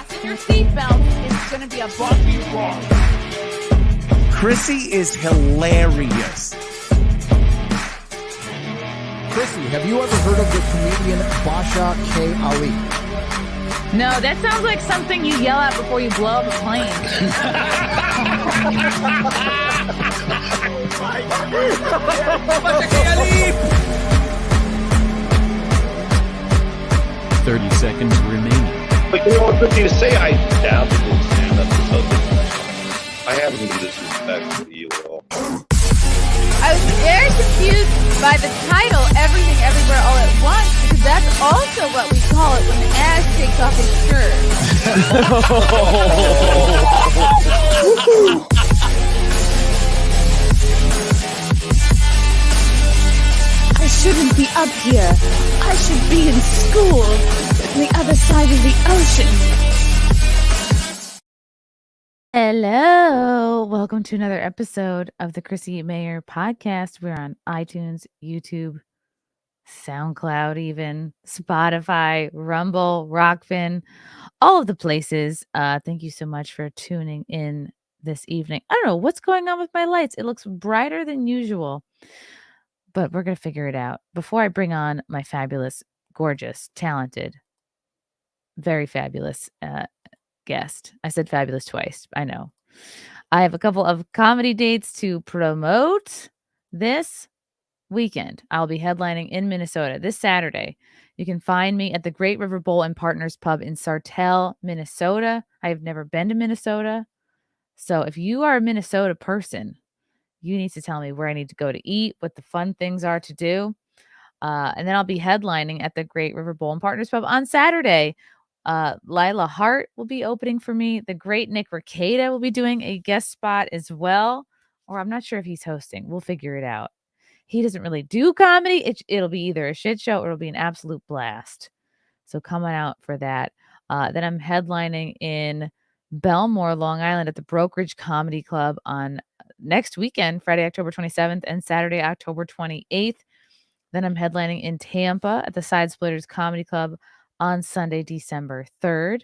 fasten your seatbelt. It's going to be a bumpy ride. Chrissie is hilarious. Chrissie, have you ever heard of the comedian Basha K. Ali? No, that sounds like something you yell at before you blow up a plane. Basha K. Ali! 30 seconds remaining. But you know what's good to say? I dabbled in stand-up for something. I haven't been disrespectful to you at all. I was very confused by the title, Everything Everywhere All at Once, because that's also what we call it when Ash takes off his shirt. I shouldn't be up here. I should be in school on the other side of the ocean. Hello. Welcome to another episode of the Chrissie Mayr podcast. We're on iTunes, YouTube, SoundCloud, even Spotify, Rumble, Rockfin, all of the places. Thank you so much for tuning in this evening. I don't know what's going on with my lights. It looks brighter than usual, but we're going to figure it out. Before I bring on my fabulous, gorgeous, talented, very fabulous guest. I said fabulous twice. I know. I have a couple of comedy dates to promote this weekend. I'll be headlining in Minnesota this Saturday. You can find me at the Great River Bowl and Partners Pub in Sartell, Minnesota. I have never been to Minnesota. So if you are a Minnesota person, you need to tell me where I need to go to eat, what the fun things are to do. And then I'll be headlining at the Great River Bowl and Partners Pub on Saturday. Lila Hart will be opening for me. The great Nick Rekieta will be doing a guest spot as well. Or I'm not sure if he's hosting. We'll figure it out. He doesn't really do comedy. It'll be either a shit show or it'll be an absolute blast. So come on out for that. Then I'm headlining in Belmore, Long Island at the Brokerage Comedy Club on next weekend, Friday, October 27th and Saturday, October 28th. Then I'm headlining in Tampa at the Side Splitters Comedy Club on Sunday, December 3rd.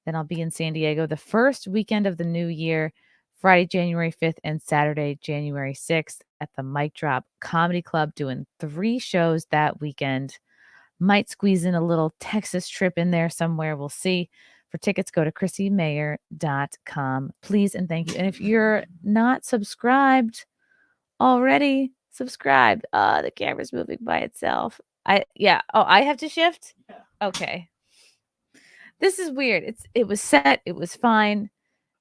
Then I'll be in San Diego the first weekend of the new year, Friday, January 5th and Saturday, January 6th at the Mic Drop Comedy Club, doing 3 shows that weekend. Might squeeze in a little Texas trip in there somewhere. We'll see. For tickets, go to ChrissieMayr.com. Please and thank you. And if you're not subscribed already, subscribe. The camera's moving by itself. I have to shift? Okay. This is weird. It was set. It was fine.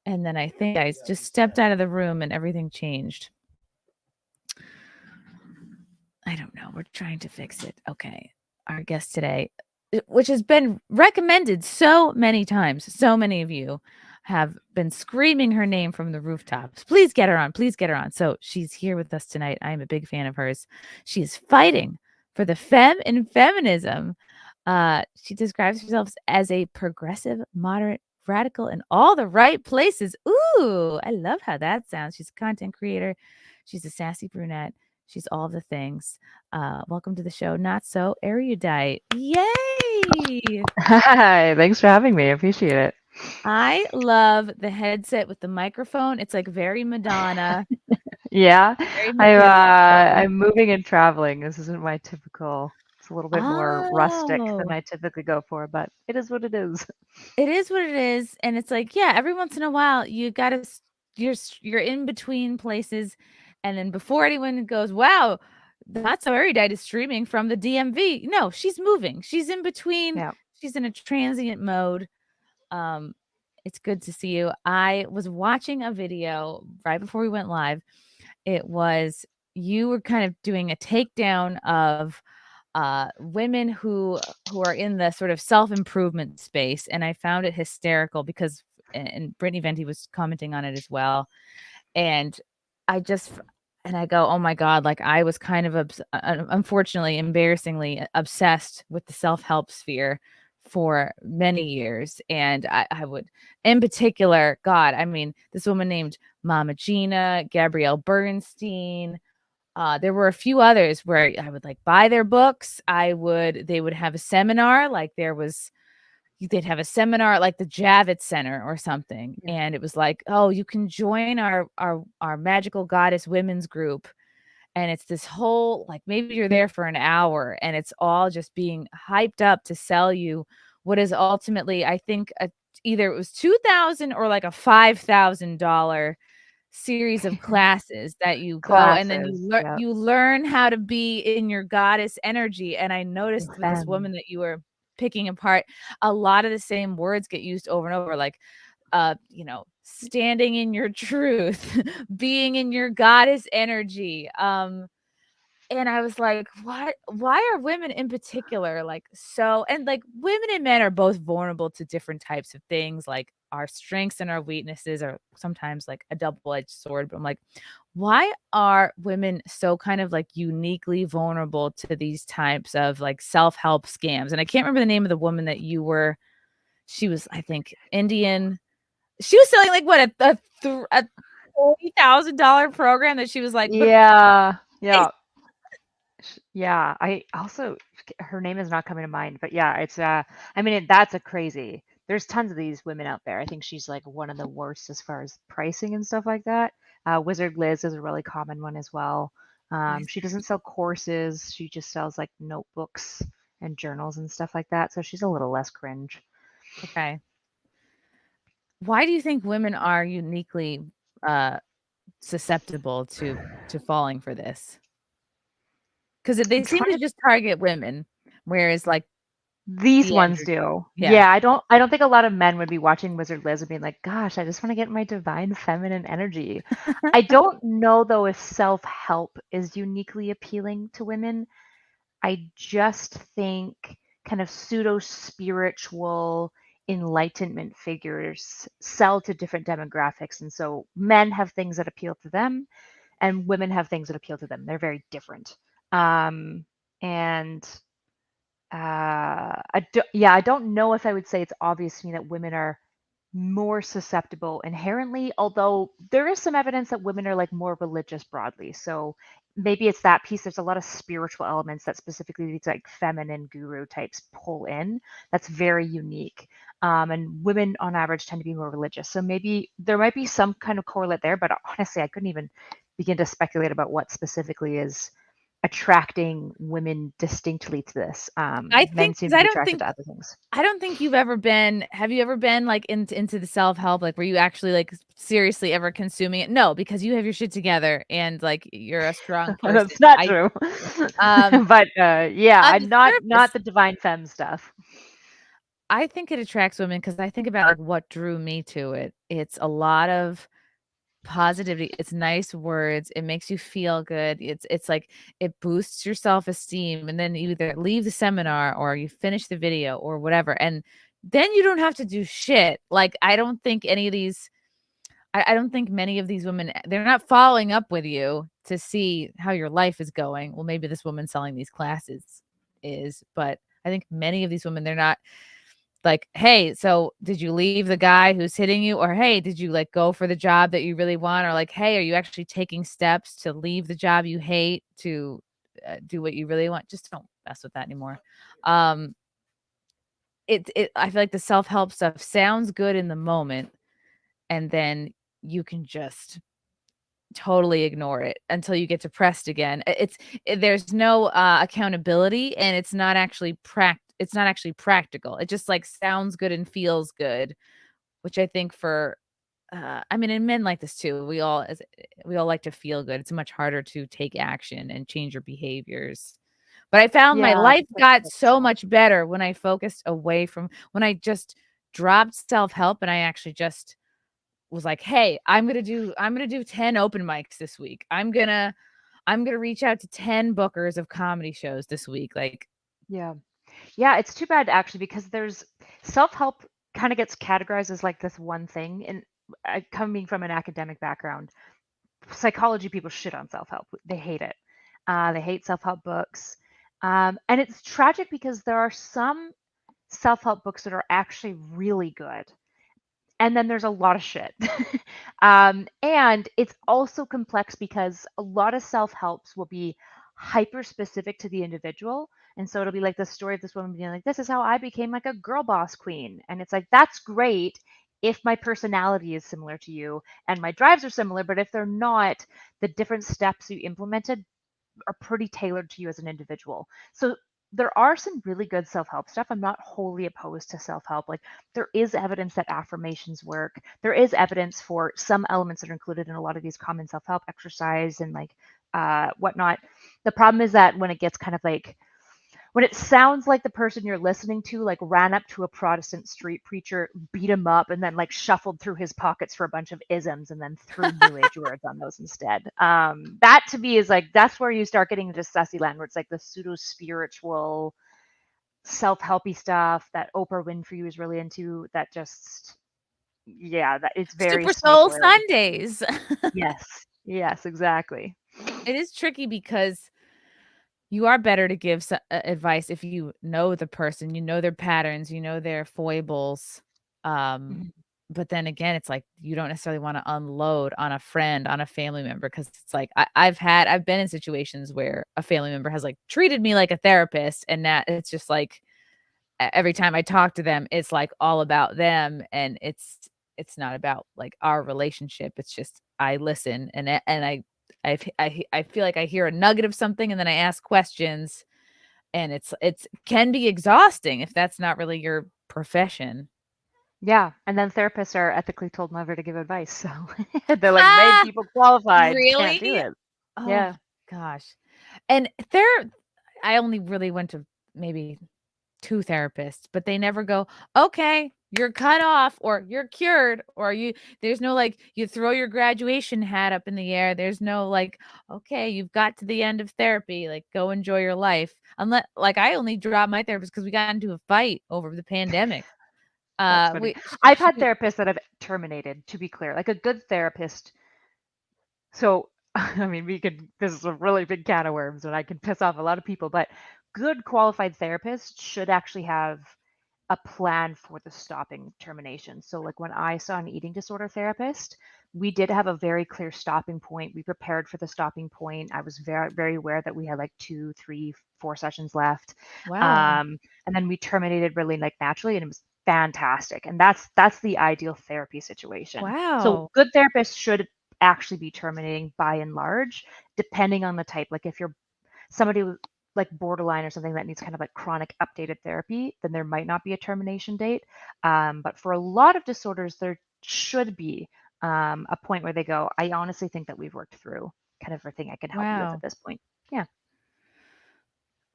And then I think I just stepped out of the room and everything changed. I don't know. We're trying to fix it. Okay. Our guest today, which has been recommended so many times. So many of you have been screaming her name from the rooftops. Please get her on. Please get her on. So she's here with us tonight. I am a big fan of hers. She is fighting for the femme in feminism. She describes herself as a progressive, moderate, radical in all the right places. Ooh, I love how that sounds. She's a content creator. She's a sassy brunette. She's all the things. Welcome to the show, NotsoErudite. Yay! Hi, thanks for having me. I appreciate it. I love the headset with the microphone. It's like very Madonna. Yeah, Very Madonna. I'm moving and traveling. This isn't my typical. It's a little bit more rustic than I typically go for, but it is what it is. It is what it is, and it's like, yeah, every once in a while you gotta you're in between places, and then before anyone goes, wow, NotsoErudite is streaming from the DMV. No, she's moving. She's in between. Yeah. She's in a transient mode. It's good to see you. I was watching a video right before we went live. It was you were kind of doing a takedown of women who are in the sort of self-improvement space, and I found it hysterical because and Brittany Venti was commenting on it as well, and I go, oh my god, like I was kind of unfortunately, embarrassingly obsessed with the self-help sphere for many years, and I would, in particular, God, I mean, this woman named Mama Gina, Gabrielle Bernstein. There were a few others where I would like buy their books. They would have a seminar. Like there was, they'd have a seminar at like the Javits Center or something, Yeah. and it was like, oh, you can join our magical goddess women's group, and it's this whole, like, maybe you're there for an hour, and it's all just being hyped up to sell you what is ultimately, I think, either it was $2,000 or like a $5,000 series of classes that you go, and then Classes, yeah. you learn how to be in your goddess energy. And I noticed with this woman that you were picking apart, a lot of the same words get used over and over, like standing in your truth, being in your goddess energy. And I was like, what? Why are women in particular like so? And like women and men are both vulnerable to different types of things. Like our strengths and our weaknesses are sometimes like a double-edged sword. But I'm like, why are women so kind of like uniquely vulnerable to these types of like self-help scams? And I can't remember the name of the woman that you were. She was, I think, Indian. She was selling like what a $40,000 program that she was like, but Yeah. Yeah, I also her name is not coming to mind, but yeah, it's I mean that's a crazy. There's tons of these women out there. I think she's like one of the worst as far as pricing and stuff like that. Wizard Liz is a really common one as well. She doesn't sell courses. She just sells like notebooks and journals and stuff like that. So she's a little less cringe. okay. Why do you think women are uniquely susceptible to falling for this? Because they seem to just target women, whereas like these the ones Andrew- do. Yeah. Yeah, I don't think a lot of men would be watching Wizard Liz and being like, gosh, I just want to get my divine feminine energy. I don't know though if self-help is uniquely appealing to women. I just think kind of pseudo spiritual enlightenment figures sell to different demographics. And so men have things that appeal to them and women have things that appeal to them. They're very different. And I don't know if I would say it's obvious to me that women are more susceptible inherently, although there is some evidence that women are like more religious broadly. So maybe it's that piece. There's a lot of spiritual elements that specifically these like feminine guru types pull in. That's very unique. And women on average tend to be more religious. So maybe there might be some kind of correlate there, but honestly, I couldn't even begin to speculate about what specifically is attracting women distinctly to this. I Men think seem 'cause to I be don't attracted think to other things. I don't think you've ever been. Have you ever been like into the self-help? Like, were you actually like seriously ever consuming it? No, because you have your shit together and like you're a strong person. That's not true. But yeah, On I'm the not surface, the divine femme stuff. I think it attracts women because I think about like what drew me to it. It's a lot of positivity. It's nice words. It makes you feel good. It's like it boosts your self-esteem, and then you either leave the seminar or you finish the video or whatever, and then you don't have to do shit. Like I don't think any of these I don't think many of these women, they're not following up with you to see how your life is going. Well, maybe this woman selling these classes is, but I think many of these women, they're not like, hey, so did you leave the guy who's hitting you? Or hey, did you like go for the job that you really want? Or like, hey, are you actually taking steps to leave the job you hate to do what you really want? Just don't mess with that anymore. I feel like the self-help stuff sounds good in the moment, and then you can just totally ignore it until you get depressed again. There's no accountability, and it's not actually practical. It just like sounds good and feels good, which I think for I mean, and men like this too. We all like to feel good. It's much harder to take action and change your behaviors. But I found my Yeah, life got so much better when I focused away from when I just dropped self-help and I actually just was like, "Hey, I'm going to do 10 open mics this week. I'm going to reach out to 10 bookers of comedy shows this week." Like, yeah. Yeah, it's too bad actually because there's self-help kind of gets categorized as like this one thing. And coming from an academic background, psychology people shit on self-help. They hate it. They hate self-help books. And it's tragic because there are some self-help books that are actually really good. And then there's a lot of shit. And it's also complex because a lot of self-helps will be hyper specific to the individual. And so it'll be like the story of this woman being like, this is how I became like a girl boss queen. And it's like, that's great if my personality is similar to you and my drives are similar, but if they're not, the different steps you implemented are pretty tailored to you as an individual. So there are some really good self-help stuff. I'm not wholly opposed to self-help. Like there is evidence that affirmations work. There is evidence for some elements that are included in a lot of these common self-help exercise and like whatnot. The problem is that when it gets kind of like, when it sounds like the person you're listening to like ran up to a Protestant street preacher, beat him up, and then like shuffled through his pockets for a bunch of isms and then threw new age words on those instead. That to me is like, that's where you start getting into sussy land, where it's like the pseudo spiritual self-helpy stuff that Oprah Winfrey was really into. That just, yeah, that it's very Super Soul snake oily. Sundays. Yes, exactly. It is tricky because you are better to give advice if you know the person, you know their patterns, you know their foibles. But then again, it's like you don't necessarily want to unload on a friend, on a family member, because it's like I've been in situations where a family member has like treated me like a therapist, and that it's just like every time I talk to them, it's like all about them, and it's not about like our relationship. It's just I listen and I feel like I hear a nugget of something and then I ask questions, and it's can be exhausting if that's not really your profession. Yeah, and then therapists are ethically told never to give advice, so they're like made people qualified, can't do Really? it. Oh Yeah. gosh. And I only really went to maybe 2 therapists, but they never go, okay, you're cut off or you're cured, or there's no like you throw your graduation hat up in the air. There's no like, okay, you've got to the end of therapy, like go enjoy your life. Unless like I only dropped my therapist because we got into a fight over the pandemic. That's funny. I've had therapists that have terminated, to be clear. Like a good therapist. So, I mean, this is a really big can of worms and I can piss off a lot of people, but good qualified therapists should actually have a plan for the stopping termination. So, like when I saw an eating disorder therapist, we did have a very clear stopping point. We prepared for the stopping point. I was very, very aware that we had like 2, 3, 4 sessions left. Wow. And then we terminated really like naturally, and it was fantastic. And that's the ideal therapy situation. So Wow. good therapists should actually be terminating by and large, depending on the type. Like if you're somebody with like borderline or something that needs kind of like chronic updated therapy, then there might not be a termination date. But for a lot of disorders, there should be a point where they go, I honestly think that we've worked through kind of everything I can help you with Wow. at this point. Yeah.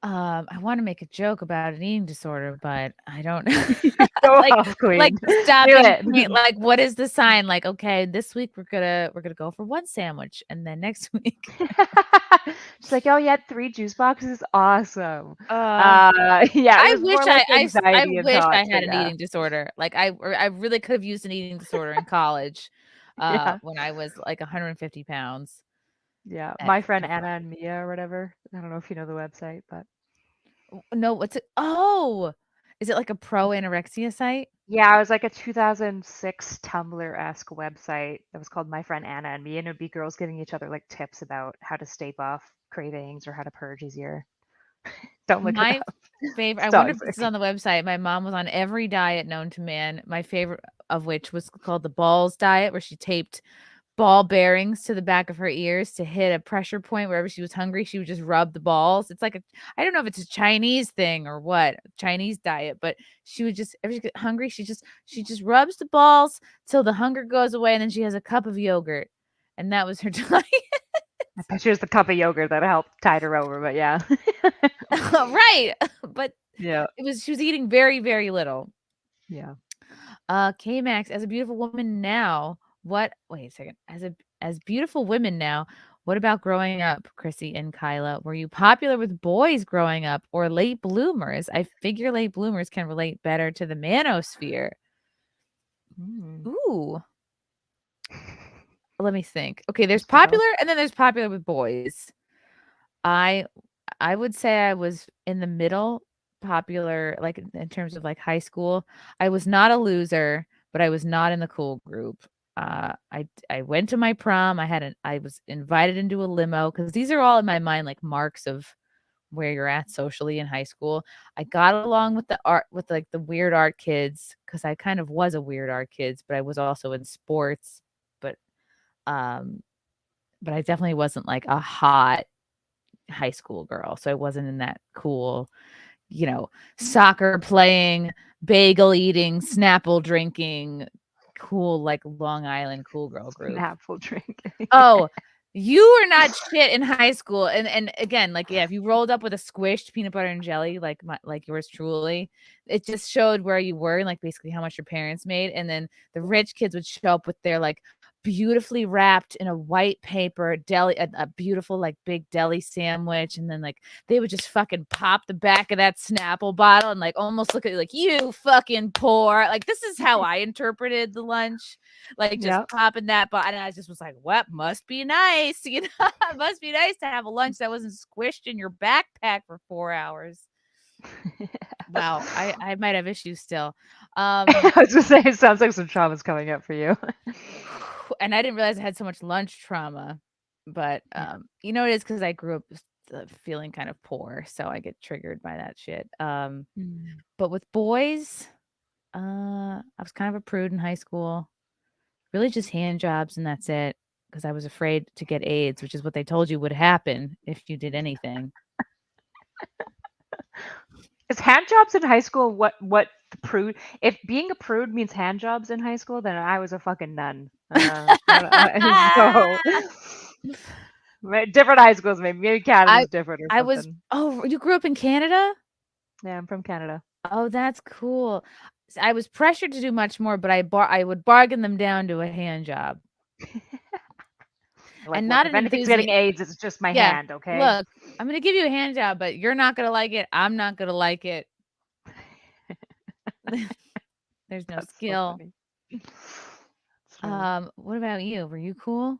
I want to make a joke about an eating disorder, but I don't Go like off, queen. like Do stopping it. point. Like, what is the sign? Like, okay, this week we're gonna go for 1 sandwich, and then next week, She's like, oh, you had 3 juice boxes, awesome. I Yeah, it was wish more like I anxiety and wish I thoughts, had but an yeah, eating disorder. Like, I really could have used an eating disorder in college, yeah, when I was like 150 pounds. yeah. And, My friend Anna and Mia or whatever. I don't know if you know the website, but no, what's it? Oh, is it like a pro anorexia site? yeah, it was like a 2006 Tumblr-esque website that was called My Friend Anna and Me, and it would be girls giving each other like tips about how to stave off cravings or how to purge easier. Don't look it My up. favorite, I It's wonder if this is toxic. on the website. My mom was on every diet known to man. My favorite of which was called the balls diet, where she taped ball bearings to the back of her ears to hit a pressure point wherever she was hungry. She would just rub the balls. It's like I don't know if it's a Chinese thing or what, Chinese diet, but she would just, if she get hungry, she just rubs the balls till the hunger goes away, and then she has a cup of yogurt, and that was her diet. I bet you it was the cup of yogurt that helped tide her over, but yeah. Right, but Yeah. she was eating very, very little. Yeah. K-Max, as a beautiful woman now, wait a second. As beautiful women now, what about growing up, Chrissie and Kyla? Were you popular with boys growing up or late bloomers? I figure late bloomers can relate better to the manosphere. Mm. Ooh. Let me think. Okay, there's Just for both. popular and then there's popular with boys. I would say I was in the middle, popular, like in terms of like high school. I was not a loser, but I was not in the cool group. I went to my prom. I was invited into a limo, because these are all in my mind like marks of where you're at socially in high school. I got along with the weird art kids because I kind of was a weird art kids, but I was also in sports. But um, but I definitely wasn't like a hot high school girl, so I wasn't in that cool, soccer playing, bagel eating, Snapple drinking, cool like Long Island cool girl group. Snapple drink. Oh, you were not shit in high school. And again, like, yeah, if you rolled up with a squished peanut butter and jelly, like yours truly, it just showed where you were and like basically how much your parents made. And then the rich kids would show up with their like beautifully wrapped in a white paper deli, a beautiful like big deli sandwich. And then like they would just fucking pop the back of that Snapple bottle and like almost look at you like, you fucking poor. Like, this is how I interpreted the lunch. Like, just Yep. popping that bottle. And I just was like, what? Must be nice. It must be nice to have a lunch that wasn't squished in your backpack for 4 hours. Wow. I might have issues still. I was gonna say, it sounds like some trauma's coming up for you. And I didn't realize I had so much lunch trauma. But, it is because I grew up feeling kind of poor. So I get triggered by that shit. But with boys, I was kind of a prude in high school. Really just hand jobs and that's it, because I was afraid to get AIDS, which is what they told you would happen if you did anything. Is hand jobs in high school what the prude? If being a prude means hand jobs in high school, then I was a fucking nun. So different high schools, maybe Canada's different or something. Oh, you grew up in Canada? Yeah, I'm from Canada. Oh, that's cool. I was pressured to do much more, but I would bargain them down to a hand job. Like, And look, not if an anything's getting AIDS, it's just my Yeah, hand, okay? look, I'm gonna give you a hand job, but you're not gonna like it. I'm not gonna like it. There's no That's so skill. funny. What about you? Were you cool?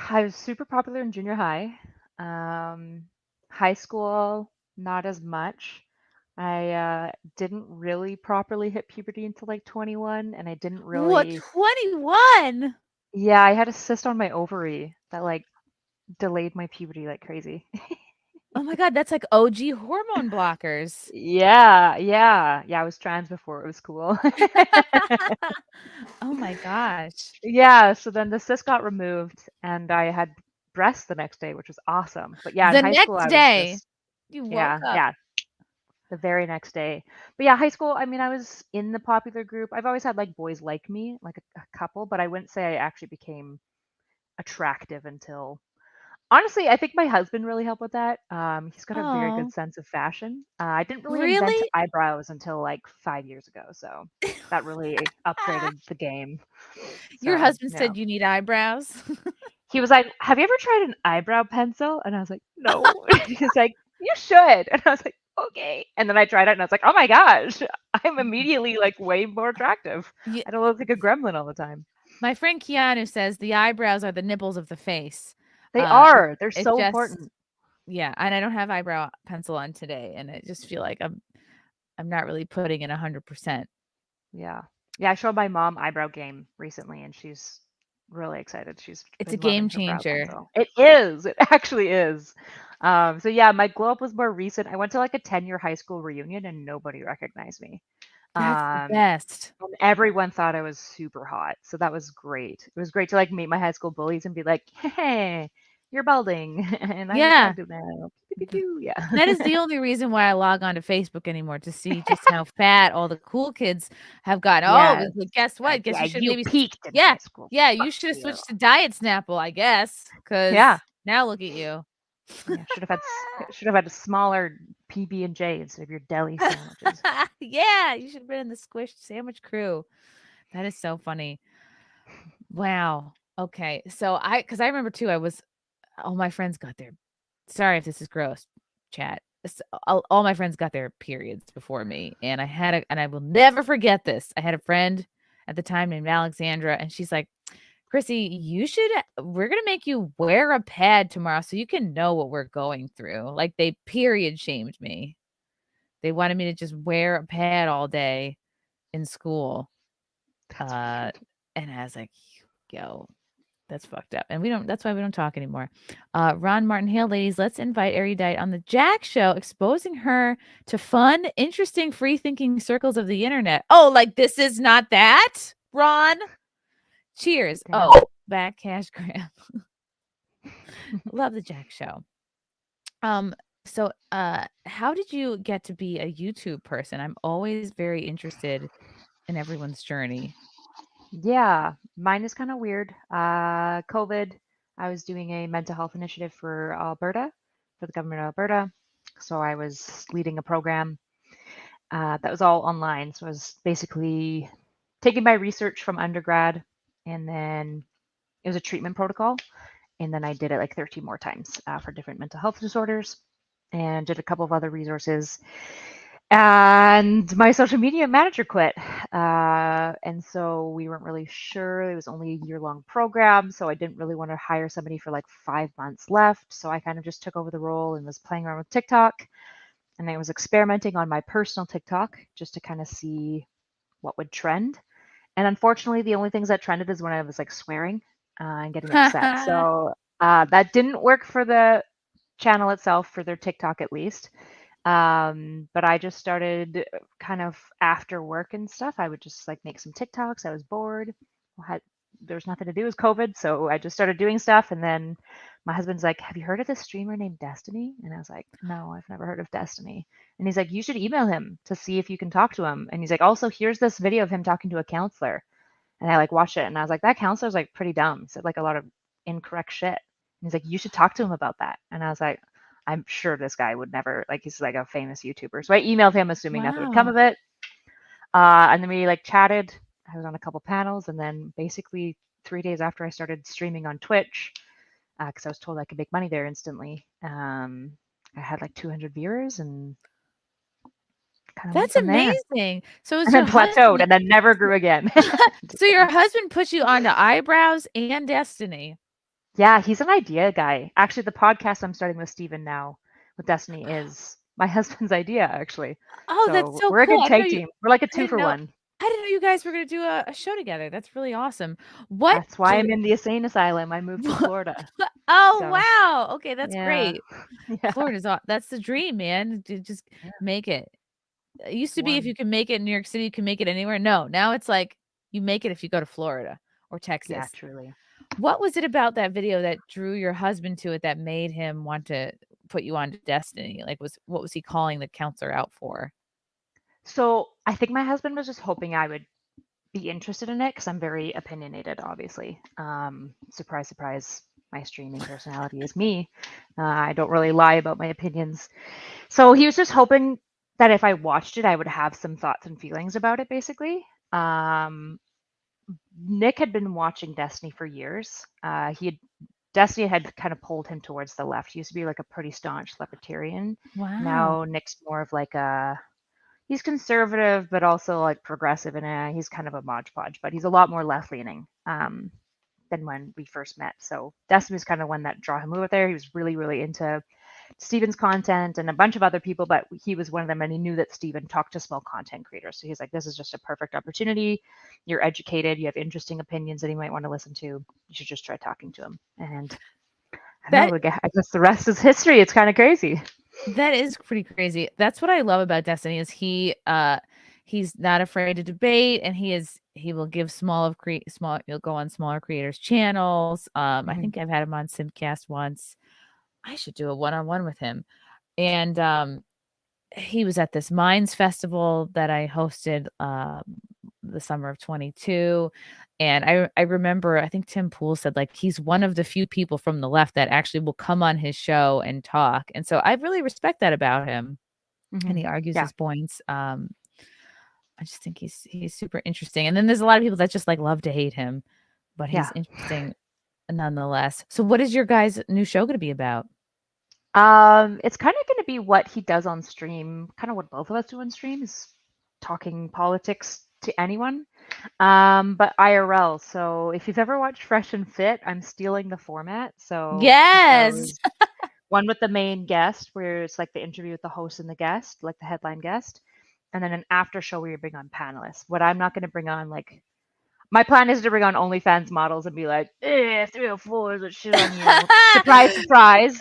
I was super popular in junior high. High school, not as much. I didn't really properly hit puberty until like 21, and I didn't What, really. 21? Yeah, I had a cyst on my ovary that like delayed my puberty like crazy. Oh my God, that's like OG hormone blockers. Yeah. I was trans before it was cool. Oh my gosh. Yeah, so then the cyst got removed, and I had breasts the next day, which was awesome. But yeah, in The high school, next I was day, just you woke up. yeah, the very next day. But yeah, high school, I mean, I was in the popular group. I've always had like boys like me, like a couple, but I wouldn't say I actually became attractive until. Honestly, I think my husband really helped with that. He's got a very Oh, good sense of fashion. I didn't really invent really? eyebrows until like 5 years ago, so that really upgraded the game. Your So husband yeah, said you need eyebrows? he was like, "Have you ever tried an eyebrow pencil?" And I was like, "No." He's like, "You should." And I was like, "Okay." And then I tried it, and I was like, "Oh my gosh, I'm immediately like way more attractive. Yeah, I don't look like a gremlin all the time." my friend Keanu says the eyebrows are the nipples of the face. They It are. They're it so just important. yeah, and I don't have eyebrow pencil on today, and I just feel like I'm not really putting in 100%. Yeah. Yeah, I showed my mom eyebrow game recently, and she's really excited. She's It's a been loving game her brow changer. pencil. It is. It actually is. So yeah, my glow up was more recent. I went to like a 10-year high school reunion, and nobody recognized me. That's the Um, best. and everyone thought I was super hot. So that was great. It was great to like meet my high school bullies and be like, "Hey, you're balding," and I'm Yeah. attractive now. Pew, pew, pew. Yeah. That is the only reason why I log on to Facebook anymore, to see just how fat all the cool kids have gotten. Oh, Yes. well, guess what? Guess Yeah, you should you maybe peaked in yeah. high school. Yeah, you Fuck should have you. switched to Diet Snapple, I guess, because Yeah. now look at you. Yeah, should have had a smaller PB and J instead of your deli sandwiches. Yeah, you should have been in the squished sandwich crew. That is so funny. Wow. Okay. So because I remember too, all my friends got their, sorry if this is gross, chat. All my friends got their periods before me. And and I will never forget this. I had a friend at the time named Alexandra, and she's like, Chrissy, we're going to make you wear a pad tomorrow so you can know what we're going through. Like, they period shamed me. They wanted me to just wear a pad all day in school. That's weird. And I was like, yo, That's fucked up. And that's why we don't talk anymore. Ron Martin Hale, ladies, let's invite Erudite on the Jack Show, exposing her to fun, interesting, free-thinking circles of the internet. Oh, like this is not that, Ron? Cheers. Damn. Oh, back cash grab. Love the Jack Show. So how did you get to be a YouTube person? I'm always very interested in everyone's journey. Yeah, mine is kind of weird. COVID, I was doing a mental health initiative for Alberta, for the government of Alberta. So I was leading a program that was all online. So I was basically taking my research from undergrad, and then it was a treatment protocol. And then I did it like 13 more times for different mental health disorders, and did a couple of other resources. And my social media manager quit. And so we weren't really sure. It was only a year-long program. So I didn't really want to hire somebody for like 5 months left. So I kind of just took over the role and was playing around with TikTok. And I was experimenting on my personal TikTok just to kind of see what would trend. And unfortunately, the only things that trended is when I was like swearing and getting upset. So that didn't work for the channel itself, for their TikTok at least. But I just started kind of after work and stuff. I would just like make some TikToks. I was bored. There was nothing to do. It was COVID. So I just started doing stuff. And then my husband's like, have you heard of this streamer named Destiny? And I was like, no, I've never heard of Destiny. And he's like, you should email him to see if you can talk to him. And he's like, also, here's this video of him talking to a counselor. And I like watched it. And I was like, that counselor's like pretty dumb. He said like a lot of incorrect shit. And he's like, you should talk to him about that. And I was like, I'm sure this guy would never, like, he's like a famous YouTuber. So I emailed him assuming nothing would come of it. And then we like chatted. I was on a couple panels, and then basically 3 days after I started streaming on Twitch, because I was told I could make money there instantly, I had like 200 viewers, and kind of went That's from there. amazing. So And then plateaued, and then never grew again. So your husband put you onto Eyebrows and Destiny. Yeah, he's an idea guy. Actually, the podcast I'm starting with Steven now with Destiny is my husband's idea, actually. Oh, that's so we're a cool. good tag team. We're like a 2 didn't for know- 1. I didn't know you guys were going to do a show together. That's really awesome. What? That's why I'm in the insane asylum. I moved to Florida. Oh, So, wow. Okay, that's yeah. great. Yeah. Florida's that's the dream, man. To just Yeah. make it. It used to be if One. you can make it in New York City, you can make it anywhere. No, now it's like you make it if you go to Florida or Texas. Yeah, truly. What was it about that video that drew your husband to it that made him want to put you on to Destiny? Like, what was he calling the counselor out for? So I think my husband was just hoping I would be interested in it because I'm very opinionated, obviously. Surprise, surprise, my streaming personality is me. I don't really lie about my opinions. So he was just hoping that if I watched it, I would have some thoughts and feelings about it, basically. Nick had been watching Destiny for years. Destiny had kind of pulled him towards the left. He used to be like a pretty staunch libertarian. Wow. Now Nick's more of like he's conservative, but also like progressive, and he's kind of a Mod Podge, but he's a lot more left leaning than when we first met. So Destiny was kind of one that drew him over there. He was really, really into Steven's content and a bunch of other people, but he was one of them, and he knew that Steven talked to small content creators. So he's like, this is just a perfect opportunity. You're educated, you have interesting opinions that he might want to listen to. You should just try talking to him. And I guess the rest is history. It's kind of crazy. That is pretty crazy. That's what I love about Destiny is he's not afraid to debate, and he will give he'll go on smaller creators channels. I think I've had him on Simcast once. I should do a one-on-one with him. And he was at this Minds Festival that I hosted the summer of 22. And I remember, I think Tim Pool said like he's one of the few people from the left that actually will come on his show and talk. And so I really respect that about him. And he argues his points. I just think he's super interesting. And then there's a lot of people that just like love to hate him, but he's interesting nonetheless. So what is your guys' new show going to be about? It's kind of going to be what he does on stream, kind of what both of us do on stream, is talking politics to anyone, but IRL. So if you've ever watched Fresh and Fit, I'm stealing the format. So yes, one with the main guest, where it's like the interview with the host and the guest, like the headline guest, and then an after show where you bring on panelists. What I'm not going to bring on, like, My plan is to bring on OnlyFans models and be like, 304s with shit on you. Surprise, surprise.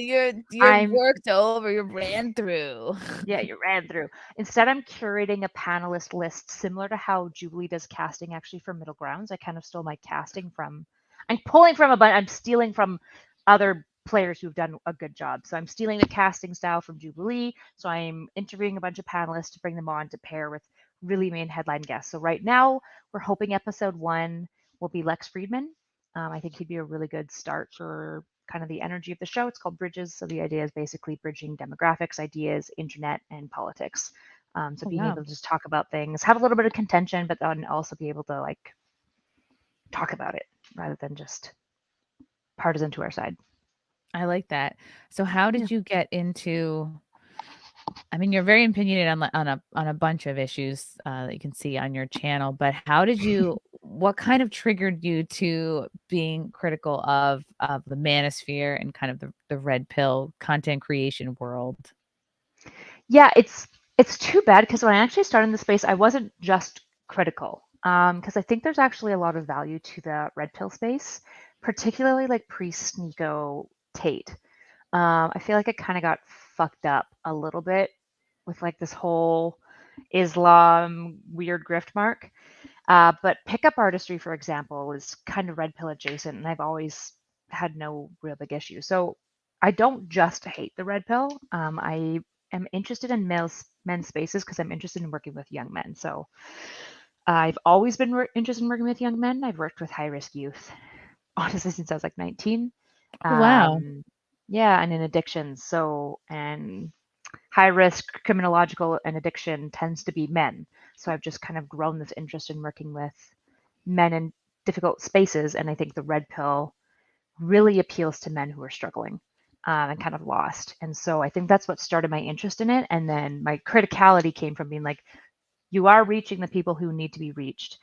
You're I'm worked over, you're ran through. Yeah, you ran through. Instead, I'm curating a panelist list similar to how Jubilee does casting actually for Middle Grounds. I kind of stole my casting from, I'm pulling from I'm stealing from other players who've done a good job. So I'm stealing the casting style from Jubilee. So I'm interviewing a bunch of panelists to bring them on to pair with really main headline guests. So right now, we're hoping episode 1 will be Lex Friedman. I think he'd be a really good start for kind of the energy of the show. It's called Bridges. So the idea is basically bridging demographics, ideas, internet, and politics. So being able to just talk about things, have a little bit of contention, but then also be able to like talk about it rather than just partisan to our side. I like that. So how did you get into, I mean, you're very opinionated on a bunch of issues that you can see on your channel, but how did you, what kind of triggered you to being critical of the manosphere and kind of the red pill content creation world? Yeah, it's too bad because when I actually started in the space, I wasn't just critical. Because I think there's actually a lot of value to the red pill space, particularly like pre-Sneeko Tate. I feel like it kind of got fucked up a little bit with like this whole Islam weird grift mark. But pickup artistry, for example, is kind of red pill adjacent, and I've always had no real big issue. So I don't just hate the red pill. I am interested in men's spaces because I'm interested in working with young men. So I've always been interested in working with young men. I've worked with high risk youth, honestly, since I was like 19. Wow. Yeah, and in addiction. So, and high risk criminological and addiction tends to be men. So I've just kind of grown this interest in working with men in difficult spaces. And I think the red pill really appeals to men who are struggling and kind of lost. And so I think that's what started my interest in it. And then my criticality came from being like, you are reaching the people who need to be reached.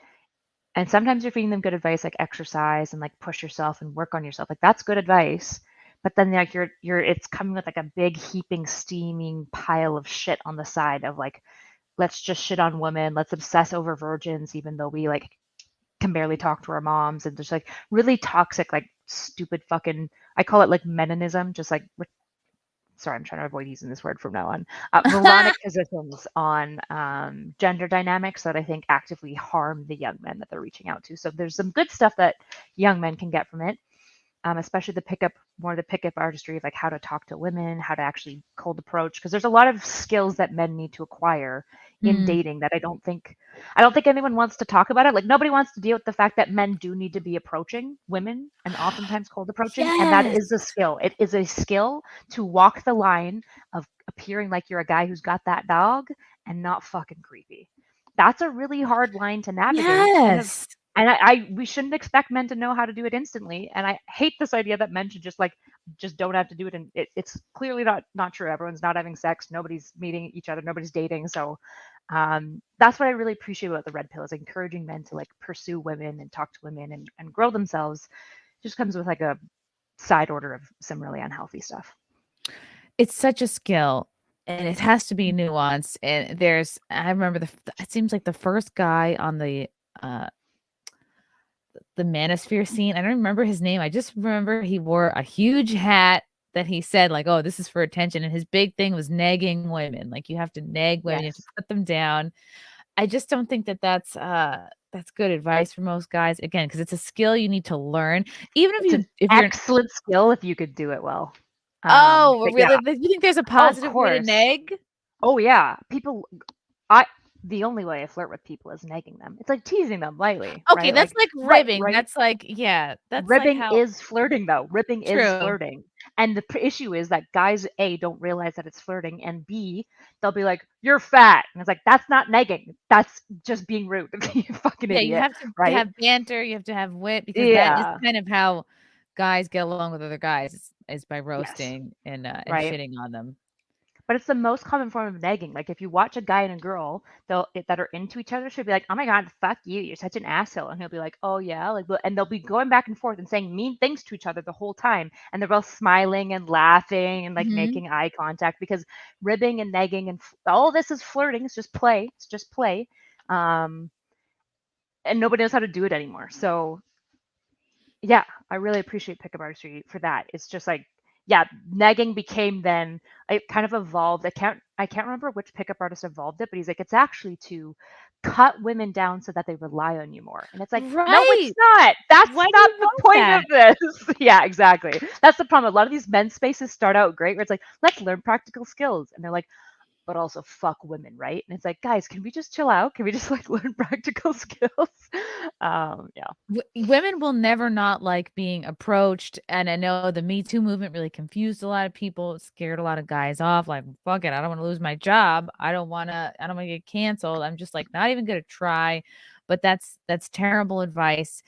And sometimes you're feeding them good advice like exercise and like push yourself and work on yourself. Like that's good advice. But then like you're it's coming with like a big heaping steaming pile of shit on the side of like, let's just shit on women, let's obsess over virgins, even though we like can barely talk to our moms, and just like really toxic, like stupid fucking, I call it like meninism, just like sorry, I'm trying to avoid using this word from now on. Moronic positions on gender dynamics that I think actively harm the young men that they're reaching out to. So there's some good stuff that young men can get from it, especially the pickup artistry of like how to talk to women, how to actually cold approach, because there's a lot of skills that men need to acquire in dating that I don't think anyone wants to talk about it. Like nobody wants to deal with the fact that men do need to be approaching women and oftentimes cold approaching. And that is a skill. It is a skill to walk the line of appearing like you're a guy who's got that dog and not fucking creepy. That's a really hard line to navigate. Yes. And we shouldn't expect men to know how to do it instantly. And I hate this idea that men should just don't have to do it. And it's clearly not true. Everyone's not having sex. Nobody's meeting each other. Nobody's dating. So that's what I really appreciate about the red pill, is encouraging men to like pursue women and talk to women and grow themselves. It just comes with like a side order of some really unhealthy stuff. It's such a skill. And it has to be nuanced. And I remember it seems like the first guy on the manosphere scene. I don't remember his name. I just remember he wore a huge hat that he said like, oh, this is for attention. And his big thing was nagging women. Like you have to nag women, you have to put them down. I just don't think that's good advice for most guys. Again, because it's a skill you need to learn. Even if you're excellent skill if you could do it well. Really? Yeah. You think there's a positive way to nag? Oh yeah. The only way I flirt with people is nagging them. It's like teasing them lightly. Okay, right? that's like ribbing. Right? That's like, yeah. That's ribbing like is flirting though. Ribbing is flirting. And the issue is that guys, A, don't realize that it's flirting, and B, they'll be like, you're fat. And it's like, that's not nagging. That's just being rude. You fucking idiot. You have to have banter. You have to have wit, because that is kind of how guys get along with other guys, is by roasting and shitting on them. But it's the most common form of nagging. Like if you watch a guy and a girl that are into each other, she'll be like, "Oh my god, fuck you! You're such an asshole," and he'll be like, "Oh yeah," like, and they'll be going back and forth and saying mean things to each other the whole time, and they're both smiling and laughing and like making eye contact, because ribbing and nagging and all this is flirting. It's just play. It's just play. and nobody knows how to do it anymore. So yeah, I really appreciate pickup artistry for that. It's just like, yeah, negging became then, it kind of evolved. I can't remember which pickup artist evolved it, but he's like, it's actually to cut women down so that they rely on you more. And it's like, no, it's Right. not. That's Why do not you the want point that? of this. Yeah, exactly. That's the problem. A lot of these men's spaces start out great where it's like, let's learn practical skills. And they're like, but also fuck women, right? And it's like, guys, can we just chill out? Can we just like learn practical skills? Yeah. Women will never not like being approached. And I know the Me Too movement really confused a lot of people, scared a lot of guys off. Like, fuck it, I don't want to lose my job. I don't want to get canceled. I'm just like not even going to try. But that's terrible advice.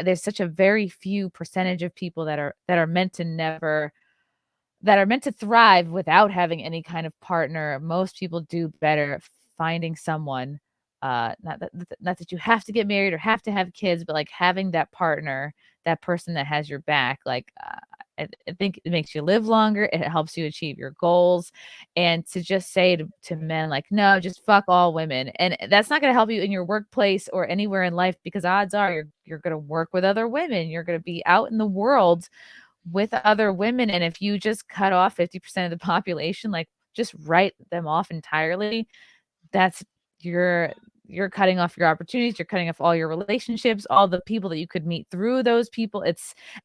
There's such a very few percentage of people that are meant to never that are meant to thrive without having any kind of partner. Most people do better finding someone. Not that you have to get married or have to have kids, but like having that partner, that person that has your back. Like I think it makes you live longer. It helps you achieve your goals. And to just say to men like, no, just fuck all women, and that's not going to help you in your workplace or anywhere in life, because odds are you're going to work with other women. You're going to be out in the world with other women. And if you just cut off 50% of the population, like just write them off entirely, that's you're cutting off your opportunities. You're cutting off all your relationships, all the people that you could meet through those people.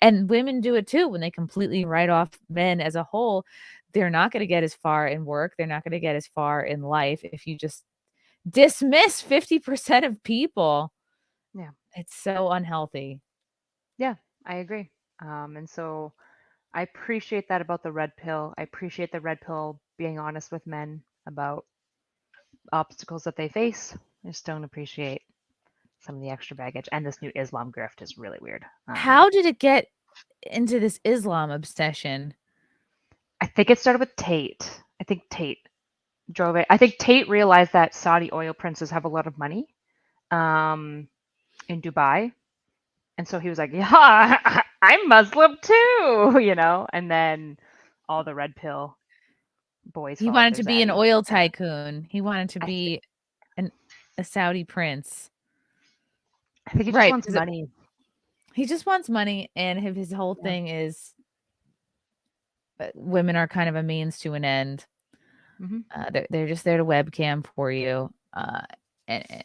And women do it too. When they completely write off men as a whole, they're not going to get as far in work. They're not going to get as far in life if you just dismiss 50% of people. Yeah. It's so unhealthy. Yeah, I agree. And so I appreciate that about the red pill. I appreciate the red pill being honest with men about obstacles that they face. I just don't appreciate some of the extra baggage. And this new Islam grift is really weird. How did it get into this Islam obsession? I think it started with Tate. I think Tate drove it. I think Tate realized that Saudi oil princes have a lot of money in Dubai. And so he was like, yeah, I'm Muslim too, you know? And then all the red pill boys. He wanted to be an oil tycoon. He wanted to be a Saudi prince. I think he just wants money. He just wants money, and his whole thing is women are kind of a means to an end. Mm-hmm. They're just there to webcam for you, and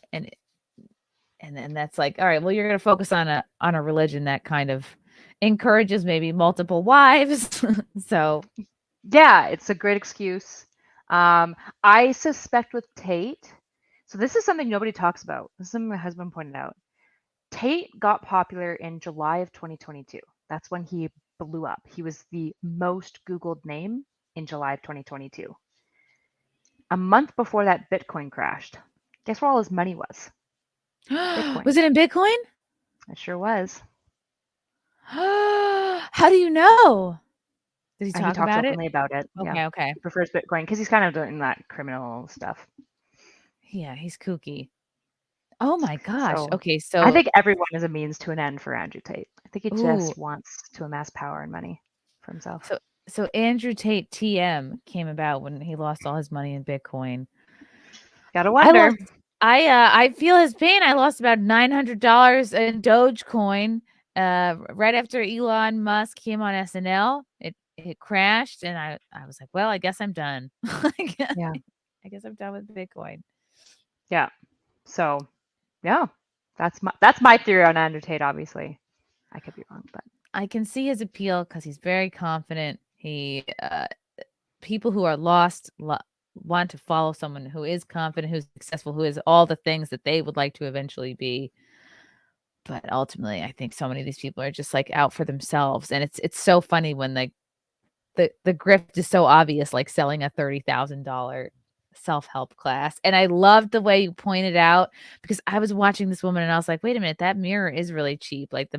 then that's like, all right, well, you're going to focus on a religion that kind of encourages maybe multiple wives. So yeah, it's a great excuse. I suspect with Tate, so this is something nobody talks about. This is something my husband pointed out. Tate got popular in July of 2022. That's when he blew up. He was the most Googled name in July of 2022. A month before that, Bitcoin crashed. Guess where all his money was? Bitcoin. Was it in Bitcoin? It sure was. How do you know? Did he talk about openly about it? Okay, yeah. okay. He prefers Bitcoin because he's kind of doing that criminal stuff. Yeah, he's kooky. Oh my gosh. So, okay, so I think everyone is a means to an end for Andrew Tate. I think he just wants to amass power and money for himself. So Andrew Tate TM came about when he lost all his money in Bitcoin. Gotta wonder. I feel his pain. I lost about $900 in Dogecoin right after Elon Musk came on SNL. It crashed, and I was like, well, I guess I'm done. Yeah. I guess I'm done with Bitcoin. Yeah. So, yeah, that's my theory on Andrew Tate. Obviously, I could be wrong, but I can see his appeal because he's very confident. He people who are lost want to follow someone who is confident, who's successful, who is all the things that they would like to eventually be. But ultimately, I think so many of these people are just like out for themselves, and it's so funny when the grift is so obvious, like selling a $30,000 self-help class. And I loved the way you pointed out, because I was watching this woman and I was like, wait a minute, that mirror is really cheap. Like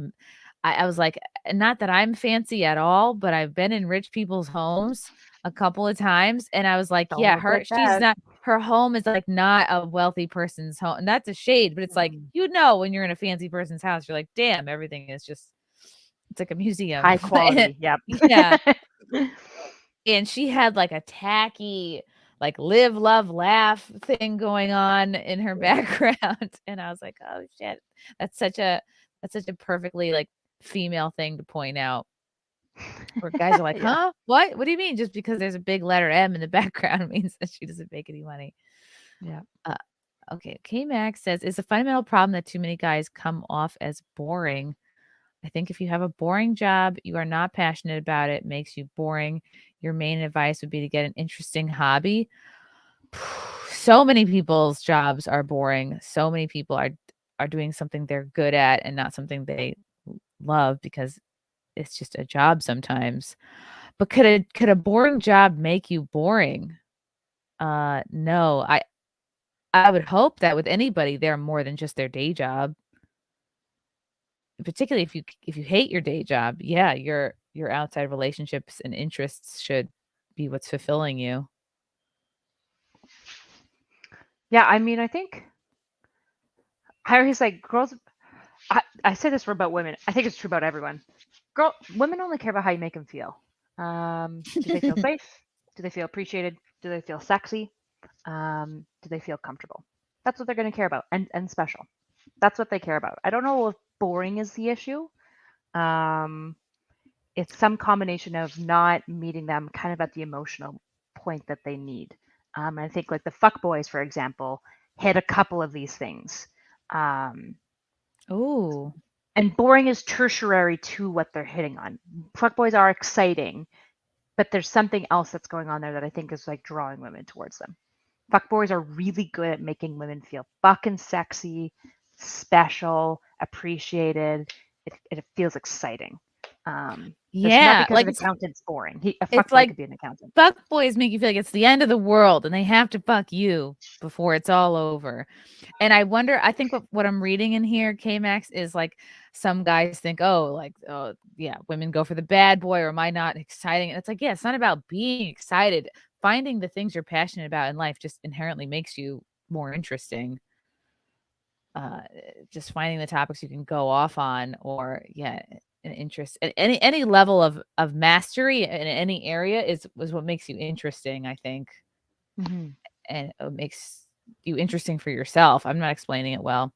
I was like, not that I'm fancy at all, but I've been in rich people's homes a couple of times, and I was like, yeah, her home is like not a wealthy person's home, and that's a shade, but it's like, you know, when you're in a fancy person's house, you're like, damn, everything is just, it's like a museum, high quality. Yep. Yeah. And she had like a tacky like live, love, laugh thing going on in her background. And I was like, oh shit, that's such a perfectly like female thing to point out. Where guys are like, Yeah. huh? What do you mean? Just because there's a big letter M in the background means that she doesn't make any money. Yeah. Okay, K-Max says, is a fundamental problem that too many guys come off as boring. I think if you have a boring job, you are not passionate about it, makes you boring. Your main advice would be to get an interesting hobby. So many people's jobs are boring. So many people are doing something they're good at and not something they love because it's just a job sometimes. But could a boring job make you boring? No. I would hope that with anybody, they're more than just their day job. Particularly if you hate your day job, yeah, your outside relationships and interests should be what's fulfilling you. Yeah, I mean, I think I always like girls. I say this for about women. I think it's true about everyone. Women only care about how you make them feel. Do they feel safe? Do they feel appreciated? Do they feel sexy? Do they feel comfortable? That's what they're going to care about, and special. That's what they care about. I don't know if boring is the issue. It's some combination of not meeting them kind of at the emotional point that they need. I think like the fuck boys, for example, hit a couple of these things. Oh, And boring is tertiary to what they're hitting on. Fuckboys are exciting, but there's something else that's going on there that I think is like drawing women towards them. Fuckboys are really good at making women feel fucking sexy, special, appreciated. It feels exciting. It's not yeah, because like an accountant's boring. A it's fuckboy like could be an accountant. fuck boys make you feel like it's the end of the world and they have to fuck you before it's all over. And I wonder, I think what I'm reading in here, K-Max, is like some guys think, oh, like, oh, yeah, women go for the bad boy, or am I not exciting? And it's like, yeah, it's not about being excited. Finding the things you're passionate about in life just inherently makes you more interesting. Just finding the topics you can go off on, or yeah, an interest at any level of mastery in any area is what makes you interesting, I think. Mm-hmm. And it makes you interesting for yourself. I'm not explaining it well.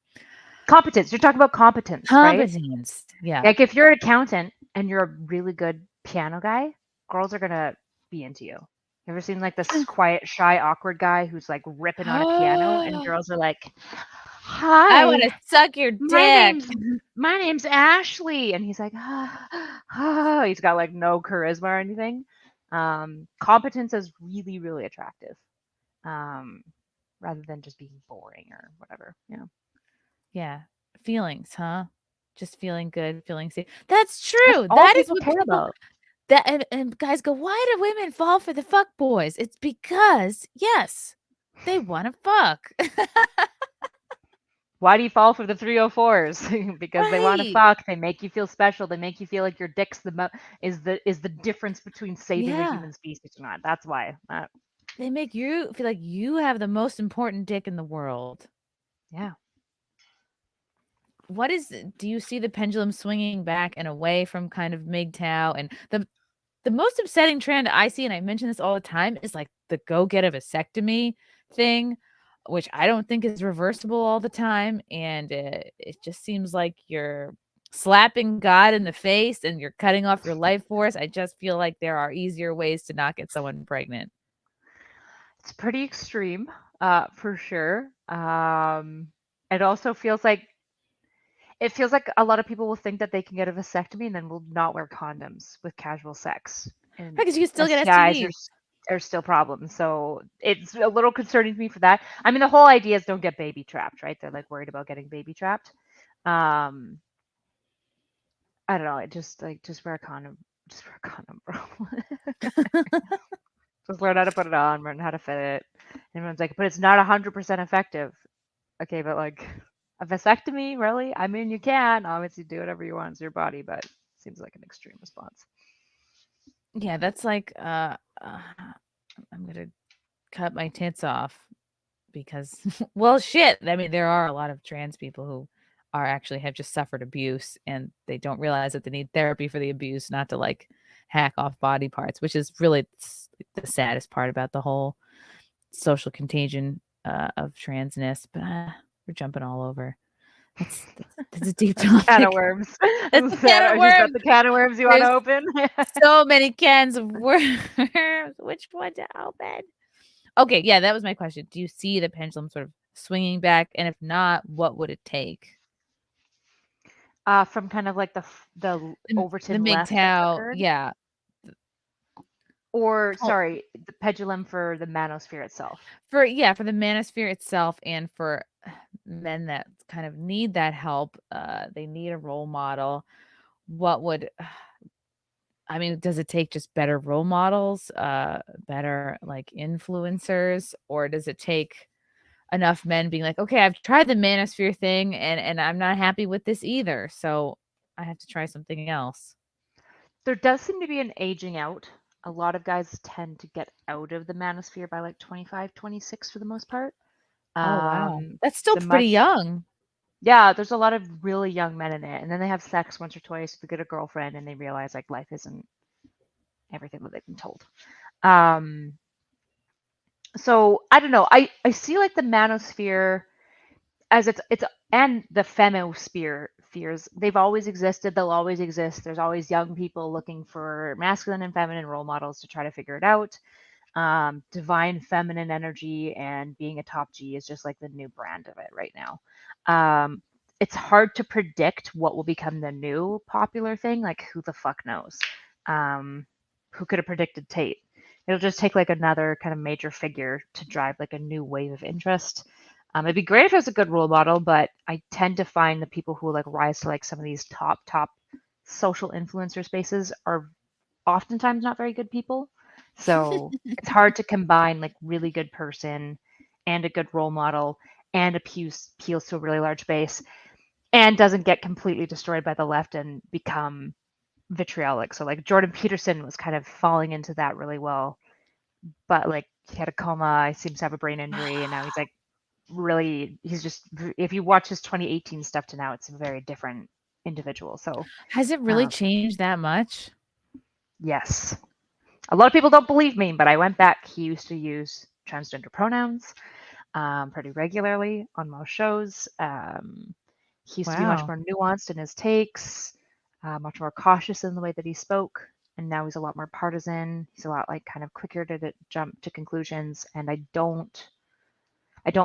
Competence. You're talking about competence, right? Competence. Yeah. Like if you're an accountant and you're a really good piano guy, girls are gonna be into you. You ever seen like this quiet, shy, awkward guy who's like ripping on a piano, and girls are like, I want "Hi, to suck your my dick. name's Ashley," and he's like, he's got like no charisma or anything. Competence is really, really attractive, rather than just being boring or whatever. Yeah. Yeah. Feelings, huh? Just feeling good, feeling safe. That's That's true. all That is people what care people about. that and guys go, why do women fall for the fuck boys? It's because, yes, they want to fuck. Why do you fall for the 304s? Because they want to Right. fuck. They make you feel special. They make you feel like your dick's is the difference between saving a Yeah. human species or not. That's why. They make you feel like you have the most important dick in the world. Yeah. Do you see the pendulum swinging back and away from kind of MGTOW? And the most upsetting trend I see, and I mention this all the time, is like the go get a vasectomy thing, which I don't think is reversible all the time. And it just seems like you're slapping God in the face and you're cutting off your life force. I just feel like there are easier ways to not get someone pregnant. It's pretty extreme, for sure. It also feels like a lot of people will think that they can get a vasectomy and then will not wear condoms with casual sex. And Because you can still get STIs STDs. are still problems. So it's a little concerning to me for that. I mean, the whole idea is don't get baby trapped, right? They're like worried about getting baby trapped. I don't know. It just like just wear a condom. Just wear a condom, bro. Just learn how to put it on, learn how to fit it. And everyone's like, but it's not 100% effective. Okay, but like a vasectomy, really? I mean, you can obviously do whatever you want. It's your body, but it seems like an extreme response. Yeah, that's like I'm gonna cut my tits off because well shit. I mean, there are a lot of trans people who are actually have just suffered abuse and they don't realize that they need therapy for the abuse, not to like hack off body parts, which is really the saddest part about the whole social contagion of transness, but we're jumping all over. That's a deep topic. Can of worms. It's a Is can of that worms. the can of worms you want to open? So many cans of worms. Which one to open? Okay, yeah, that was my question. Do you see the pendulum sort of swinging back? And if not, what would it take? From kind of like the The Overton left that's MGTOW, occurred? yeah. Or, Oh, sorry, the pendulum for the manosphere itself. for the manosphere itself, and for men that kind of need that help, they need a role model. What would I mean, does it take just better role models, better like influencers, or does it take enough men being like, okay, I've tried the manosphere thing and I'm not happy with this either, so I have to try something else? There does seem to be an aging out. A lot of guys tend to get out of the manosphere by like 25, 26 for the most part. Oh wow, that's still the pretty much young. Yeah, there's a lot of really young men in it, and then they have sex once or twice, they get a girlfriend, and they realize like life isn't everything that they've been told. So I don't know. I see like the manosphere as it's and the femosphere fears. They've always existed. They'll always exist. There's always young people looking for masculine and feminine role models to try to figure it out. Divine feminine energy and being a top G is just like the new brand of it right now. It's hard to predict what will become the new popular thing. Like, who the fuck knows? Who could have predicted Tate? It'll just take like another kind of major figure to drive like a new wave of interest. It'd be great if it was a good role model, but I tend to find the people who like rise to like some of these top social influencer spaces are oftentimes not very good people. So it's hard to combine like really good person and a good role model and appeals to a really large base and doesn't get completely destroyed by the left and become vitriolic. So like Jordan Peterson was kind of falling into that really well, but like he had a coma, he seems to have a brain injury, and now he's like he's just, if you watch his 2018 stuff to now, it's a very different individual. So Has it really changed that much? Yes. A lot of people don't believe me, but I went back. He used to use transgender pronouns pretty regularly on most shows. He used to be much more nuanced in his takes, much more cautious in the way that he spoke. And now he's a lot more partisan. He's a lot like kind of quicker to jump to conclusions. And I don't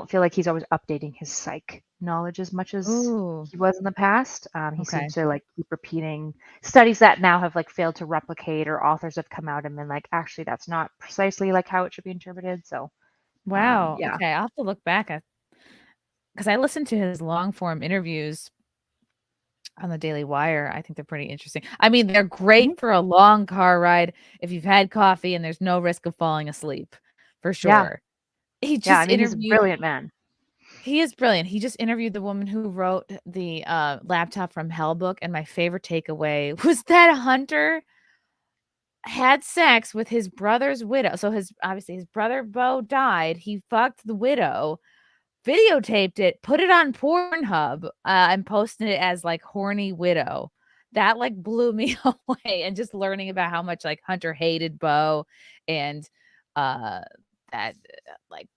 feel like he's always updating his psych knowledge as much as he was in the past. He seems to like keep repeating studies that now have like failed to replicate, or authors have come out and been like, actually, that's not precisely like how it should be interpreted. So, wow. yeah. Okay, I'll have to look back at, because I listened to his long form interviews on the Daily Wire. I think they're pretty interesting. I mean, they're great for a long car ride if you've had coffee and there's no risk of falling asleep, for sure. Yeah. He just I mean, he's a interviewed. brilliant man. He is brilliant. He just interviewed the woman who wrote the Laptop from Hell book, and my favorite takeaway was that Hunter had sex with his brother's widow. So obviously his brother Bo died. He fucked the widow, videotaped it, put it on Pornhub, and posted it as like horny widow. That like blew me away. And just learning about how much like Hunter hated Bo, and that like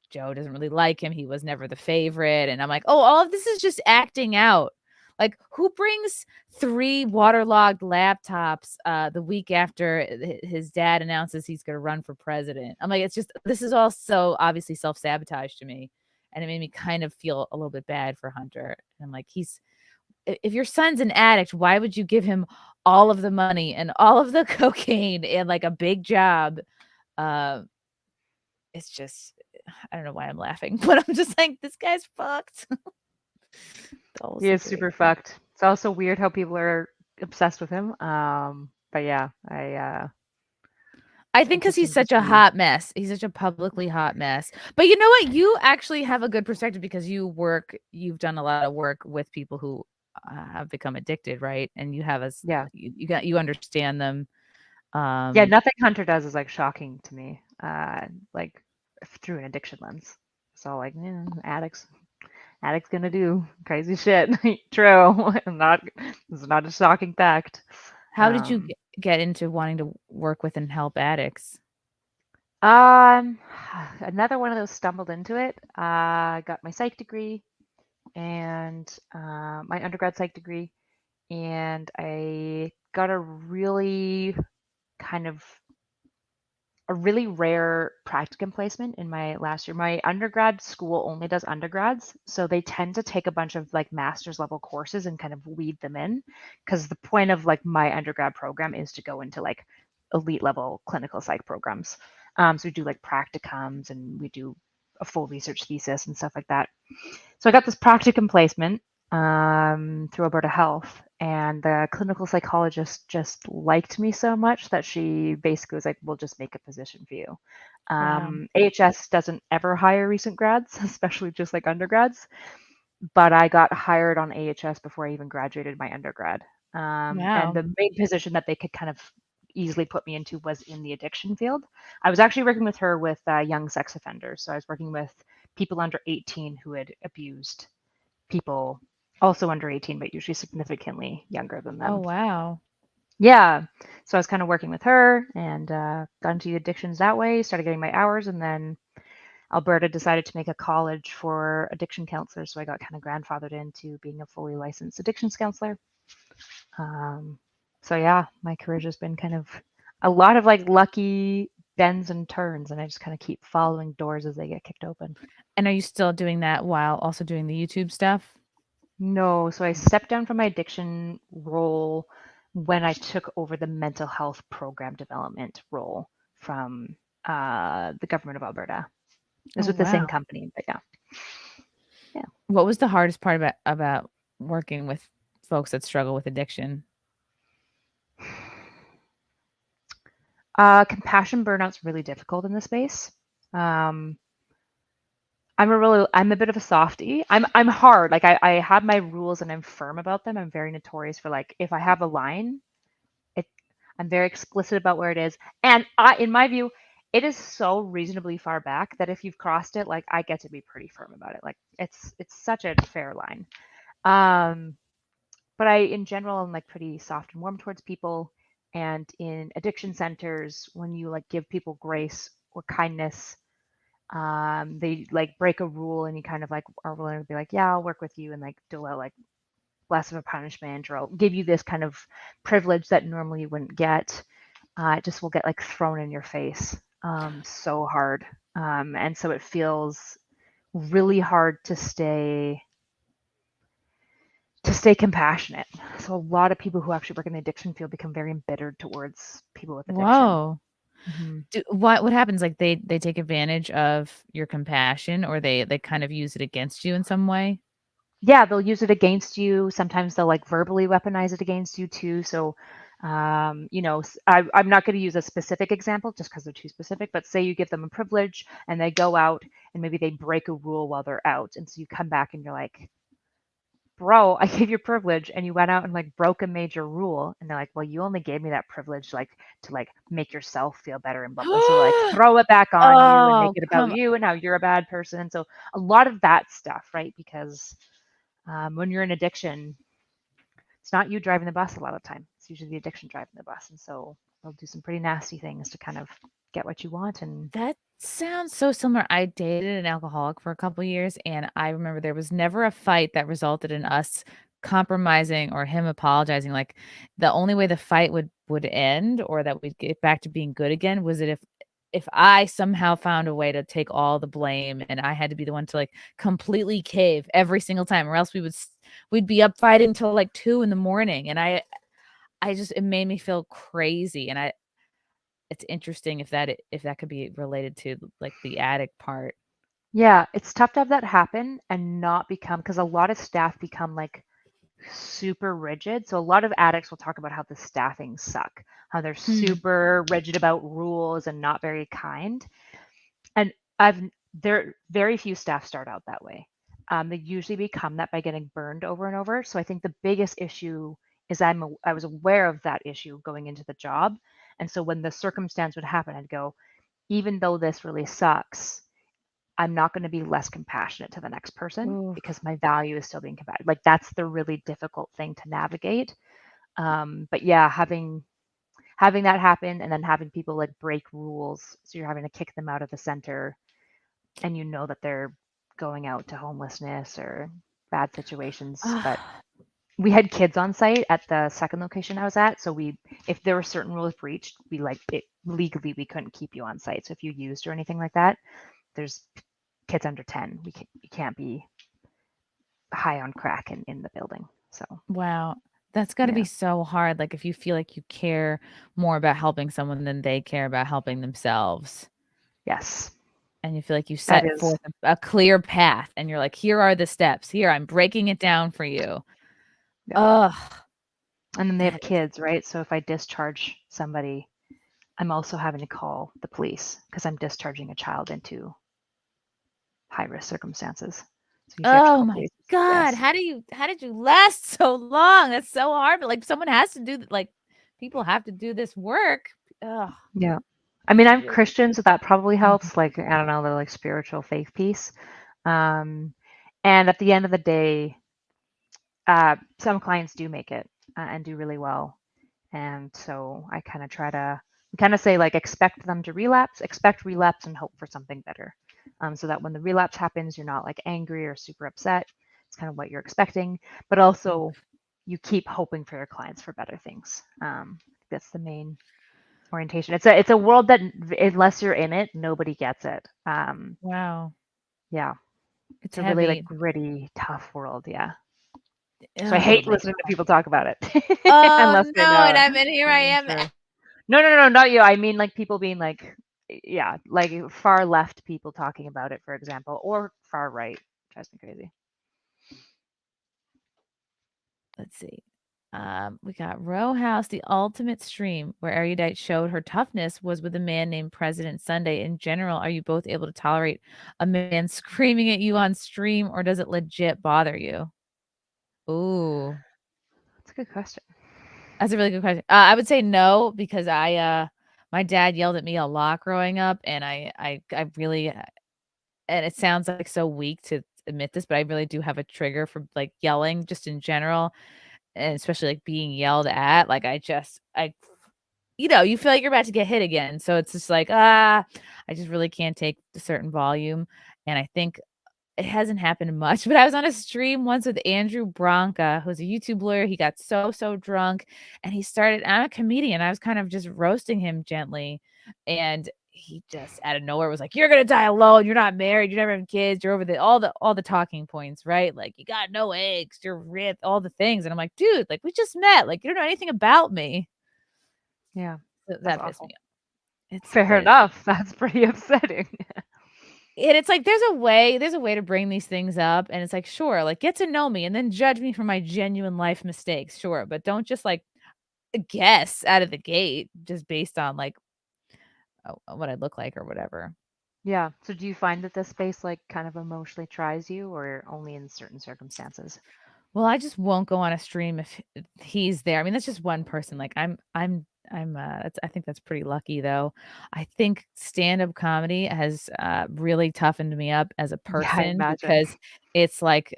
Joe doesn't really like him. He was never the favorite. And I'm like, oh, all of this is just acting out. Like, who brings 3 waterlogged laptops the week after his dad announces he's going to run for president? I'm like, this is all so obviously self-sabotage to me. And it made me kind of feel a little bit bad for Hunter. And I'm like, if your son's an addict, why would you give him all of the money and all of the cocaine and like a big job? It's just, I don't know why I'm laughing, but I'm just like, this guy's fucked. He is super fucked. It's also weird how people are obsessed with him. But yeah, I think because he's such a hot mess. He's such a publicly hot mess. But you know what? You actually have a good perspective because you've done a lot of work with people who have become addicted, right? And you have you understand them. Yeah, nothing Hunter does is like shocking to me. Like through an addiction lens. It's all like, addicts gonna do crazy shit. True. It's not a shocking fact. How did you get into wanting to work with and help addicts? Um, Another one of those stumbled into it. I got my psych degree and my undergrad psych degree, and I got kind of a really rare practicum placement in my last year. My undergrad school only does undergrads, so they tend to take a bunch of like master's level courses and kind of weed them in, because the point of like my undergrad program is to go into like elite level clinical psych programs. So we do like practicums and we do a full research thesis and stuff like that. So I got this practicum placement through Alberta Health, and the clinical psychologist just liked me so much that she basically was like, "We'll just make a position for you." Wow. AHS doesn't ever hire recent grads, especially just like undergrads, but I got hired on AHS before I even graduated my undergrad. And Wow. the main position that they could kind of easily put me into was in the addiction field. I was actually working with her with young sex offenders. So I was working with people under 18 who had abused people also under 18, but usually significantly younger than Oh, them. wow. Yeah. So I was kind of working with her and got into addictions that way, started getting my hours, and then Alberta decided to make a college for addiction counselors. So I got kind of grandfathered into being a fully licensed addictions counselor. So yeah, my career's just been kind of a lot of like lucky bends and turns, and I just kind of keep following doors as they get kicked open. And are you still doing that while also doing the YouTube stuff? No, so I stepped down from my addiction role when I took over the mental health program development role from the government of Alberta. It was Oh, with the same wow. company, but yeah. What was the hardest part about working with folks that struggle with addiction? Compassion burnout's really difficult in this space. Um, I'm a bit of a softie. I'm hard. Like I have my rules and I'm firm about them. I'm very notorious for like if I have a line, it I'm very explicit about where it is. And in my view, it is so reasonably far back that if you've crossed it, like I get to be pretty firm about it. Like it's such a fair line. Um, but I in general I'm like pretty soft and warm towards people. And in addiction centers, when you like give people grace or kindness, they like break a rule and you kind of like are willing to be like, yeah, I'll work with you and like dole out like less of a punishment, or I'll give you this kind of privilege that normally you wouldn't get. It just will get like thrown in your face so hard. And so it feels really hard to stay compassionate. So a lot of people who actually work in the addiction field become very embittered towards people with addiction. Whoa. Hmm. What happens? Like they take advantage of your compassion, or they kind of use it against you in some way? Yeah, they'll use it against you. Sometimes they'll like verbally weaponize it against you too. So, I'm not going to use a specific example just because they're too specific, but say you give them a privilege and they go out and maybe they break a rule while they're out. And so you come back and you're like, bro, I gave you privilege and you went out and like broke a major rule. And they're like, well, you only gave me that privilege like to like make yourself feel better and blah blah. So like throw it back on you and make Oh, it about come you and how you're a bad person. So a lot of that stuff, right? Because when you're in addiction, it's not you driving the bus a lot of the time. It's usually the addiction driving the bus. And so they'll do some pretty nasty things to kind of get what you want. And That sounds so similar. I dated an alcoholic for a couple years, and I remember there was never a fight that resulted in us compromising or him apologizing. Like the only way the fight would end or that we'd get back to being good again was that if I somehow found a way to take all the blame and I had to be the one to like completely cave every single time, or else we'd be up fighting till like 2 in the morning. And I just it made me feel crazy. And it's interesting if that could be related to like the addict part. yeah, it's tough to have that happen and not become, because a lot of staff become like super rigid. So a lot of addicts will talk about how the staffing suck, how they're Hmm. super rigid about rules and not very kind. And I've there very few staff start out that way. They usually become that by getting burned over and over. So I think the biggest issue is I was aware of that issue going into the job, and so when the circumstance would happen, I'd go, even though this really sucks, I'm not going to be less compassionate to the next person Ooh. because my value is still being compassionate. Like that's the really difficult thing to navigate. But yeah, having having that happen and then having people like break rules, so you're having to kick them out of the center, and you know that they're going out to homelessness or bad situations. But we had kids on site at the second location I was at, so if there were certain rules breached, we like it legally we couldn't keep you on site. So if you used or anything like that, there's kids under 10. You can't be high on crack in the building. So Wow. That's got to yeah. be so hard. Like if you feel like you care more about helping someone than they care about helping themselves. Yes. And you feel like you That set is. forth a clear path and you're like, here are the steps. Here, I'm breaking it down for you. Yeah. Ugh. And then they have That is kids, right? So if I discharge somebody, I'm also having to call the police because I'm discharging a child into high risk circumstances. So you usually have to Oh call my police. God. Yes. How did you last so long? That's so hard. But like someone has to do like people have to do this work. Ugh. Yeah. I mean, I'm Really? Christian, so that probably Mhm. helps. Like, I don't know, the like spiritual faith piece. And at the end of the day, some clients do make it and do really well. And so I kind of say like expect them to relapse, expect relapse, and hope for something better. So that when the relapse happens, you're not like angry or super upset. It's kind of what you're expecting, but also you keep hoping for your clients for better things. That's the main orientation. It's a world that unless you're in it, nobody gets it. Wow. Yeah, It's it's a really like heavy. gritty, tough world. Yeah. So I Oh hate my listening to people talk about it Oh unless they no, know. and here I am. True. No, not you. I mean, like people being like, yeah, like far left people talking about it, for example, or far right. Drives me crazy. Let's see. We got Row House, the ultimate stream where Erudite showed her toughness was with a man named President Sunday. In general, are you both able to tolerate a man screaming at you on stream, or does it legit bother you? Ooh, That's a good question. that's a really good question. I would say no because my dad yelled at me a lot growing up, and I really, and it sounds like so weak to admit this, but I really do have a trigger for like yelling just in general. And especially, like, being yelled at, like, you feel like you're about to get hit again, so it's just like, I just really can't take a certain volume, and I think it hasn't happened much, but I was on a stream once with Andrew Branca, who's a YouTube lawyer. He got so drunk, and I'm a comedian, I was kind of just roasting him gently, and he just out of nowhere was like, "You're gonna die alone, you're not married, you never have kids, you're over the all the talking points, right? Like, you got no eggs, you're ripped, all the things." And I'm like, "Dude, like, we just met, like, you don't know anything about me." Yeah, So that's that pissed awful. me off. Fair enough. That's pretty upsetting. And it's like there's a way to bring these things up, and it's like, sure, like, get to know me and then judge me for my genuine life mistakes, sure, but don't just, like, guess out of the gate just based on, like, what I look like or whatever. Yeah. So do you find that this space like kind of emotionally tries you, or only in certain circumstances? Well, I just won't go on a stream if he's there. I mean, that's just one person, like, I think that's pretty lucky, though. I think stand-up comedy has, really toughened me up as a Yeah, I person imagine. because it's like,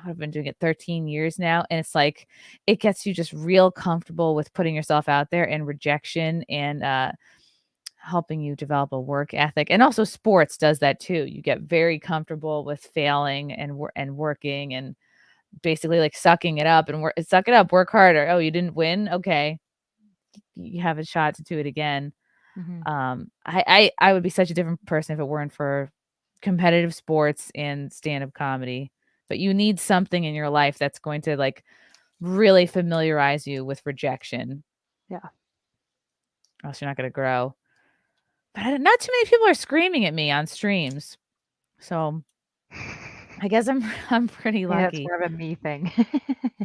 I've been doing it 13 years now, and it's like, it gets you just real comfortable with putting yourself out there and rejection and, helping you develop a work ethic, and also sports does that too. You get very comfortable with failing and working and basically, like, sucking it up and suck it up, work harder. Oh, you didn't win? Okay. You have a shot to do it again. Hmm. I would be such a different person if it weren't for competitive sports and stand-up comedy. But you need something in your life that's going to, like, really familiarize you with rejection, Yeah. or else you're not gonna grow. But not too many people are screaming at me on streams, so I guess I'm I'm pretty Maybe that's lucky. more of a me thing.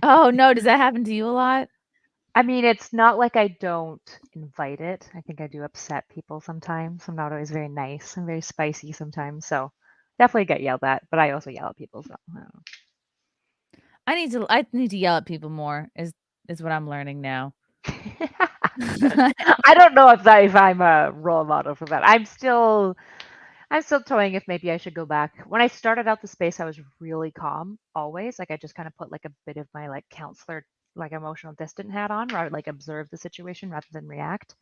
Oh, no, does that happen to you a lot? I mean, it's not like I don't invite it. I think I do upset people sometimes. I'm not always very nice. I'm very spicy sometimes. So definitely get yelled at, but I also yell at people. So I don't I need to yell at people more is what I'm learning now. know. I don't know if I'm a role model for that. I'm still toying if maybe I should go back. When I started out the space, I was really calm always. Like I just kind of put like a bit of my like counselor like emotional distant hat on, where I would like observe the situation rather than react.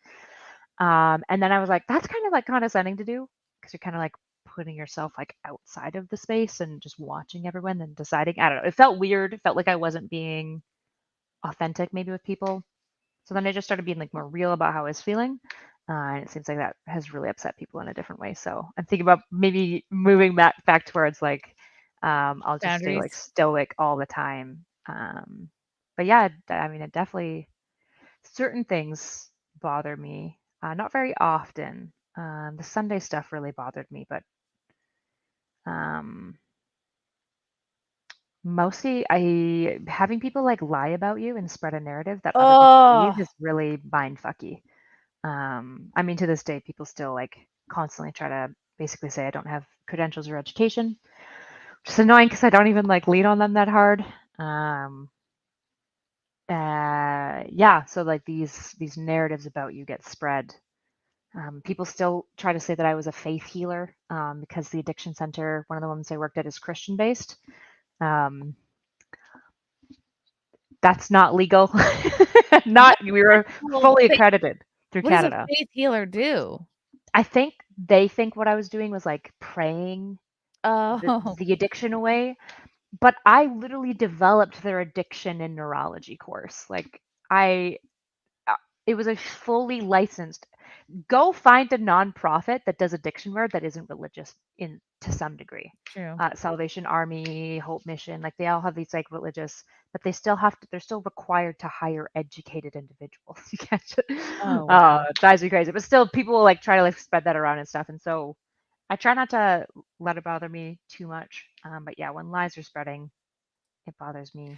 And then I was like, that's kind of like condescending to do, because you're kind of like putting yourself like outside of the space and just watching everyone and deciding. I don't know. It felt weird. It felt like I wasn't being authentic maybe with people. So then I just started being like more real about how I was feeling. And it seems like that has really upset people in a different way. So I'm thinking about maybe moving back towards like I'll just stay like Boundaries. stoic all the time. But yeah, I mean, it definitely, certain things bother me. Not very often. The Sunday stuff really bothered me, but um, mostly having people like lie about you and spread a narrative that other people Oh, believe is really mindfucky. I mean, to this day, people still like constantly try to basically say I don't have credentials or education, which is annoying because I don't even like lean on them that hard. Yeah, so like these narratives about you get spread. People still try to say that I was a faith healer because the addiction center, one of the ones I worked at, is Christian based. Um, that's not legal. Not we were well, fully accredited through what does a Canada. faith healer do? I think they think what I was doing was like praying Oh, the addiction away, but I literally developed their addiction and neurology course. Like I it was a fully licensed. Go find a nonprofit that does addiction work that isn't religious in to some degree. true. Salvation Army, Hope Mission, like they all have these like religious, but they still have to. They're still required to hire educated individuals. You can't. Oh, wow. It drives me crazy. But still, people will like try to like spread that around and stuff. And so I try not to let it bother me too much. But yeah, when lies are spreading, it bothers me.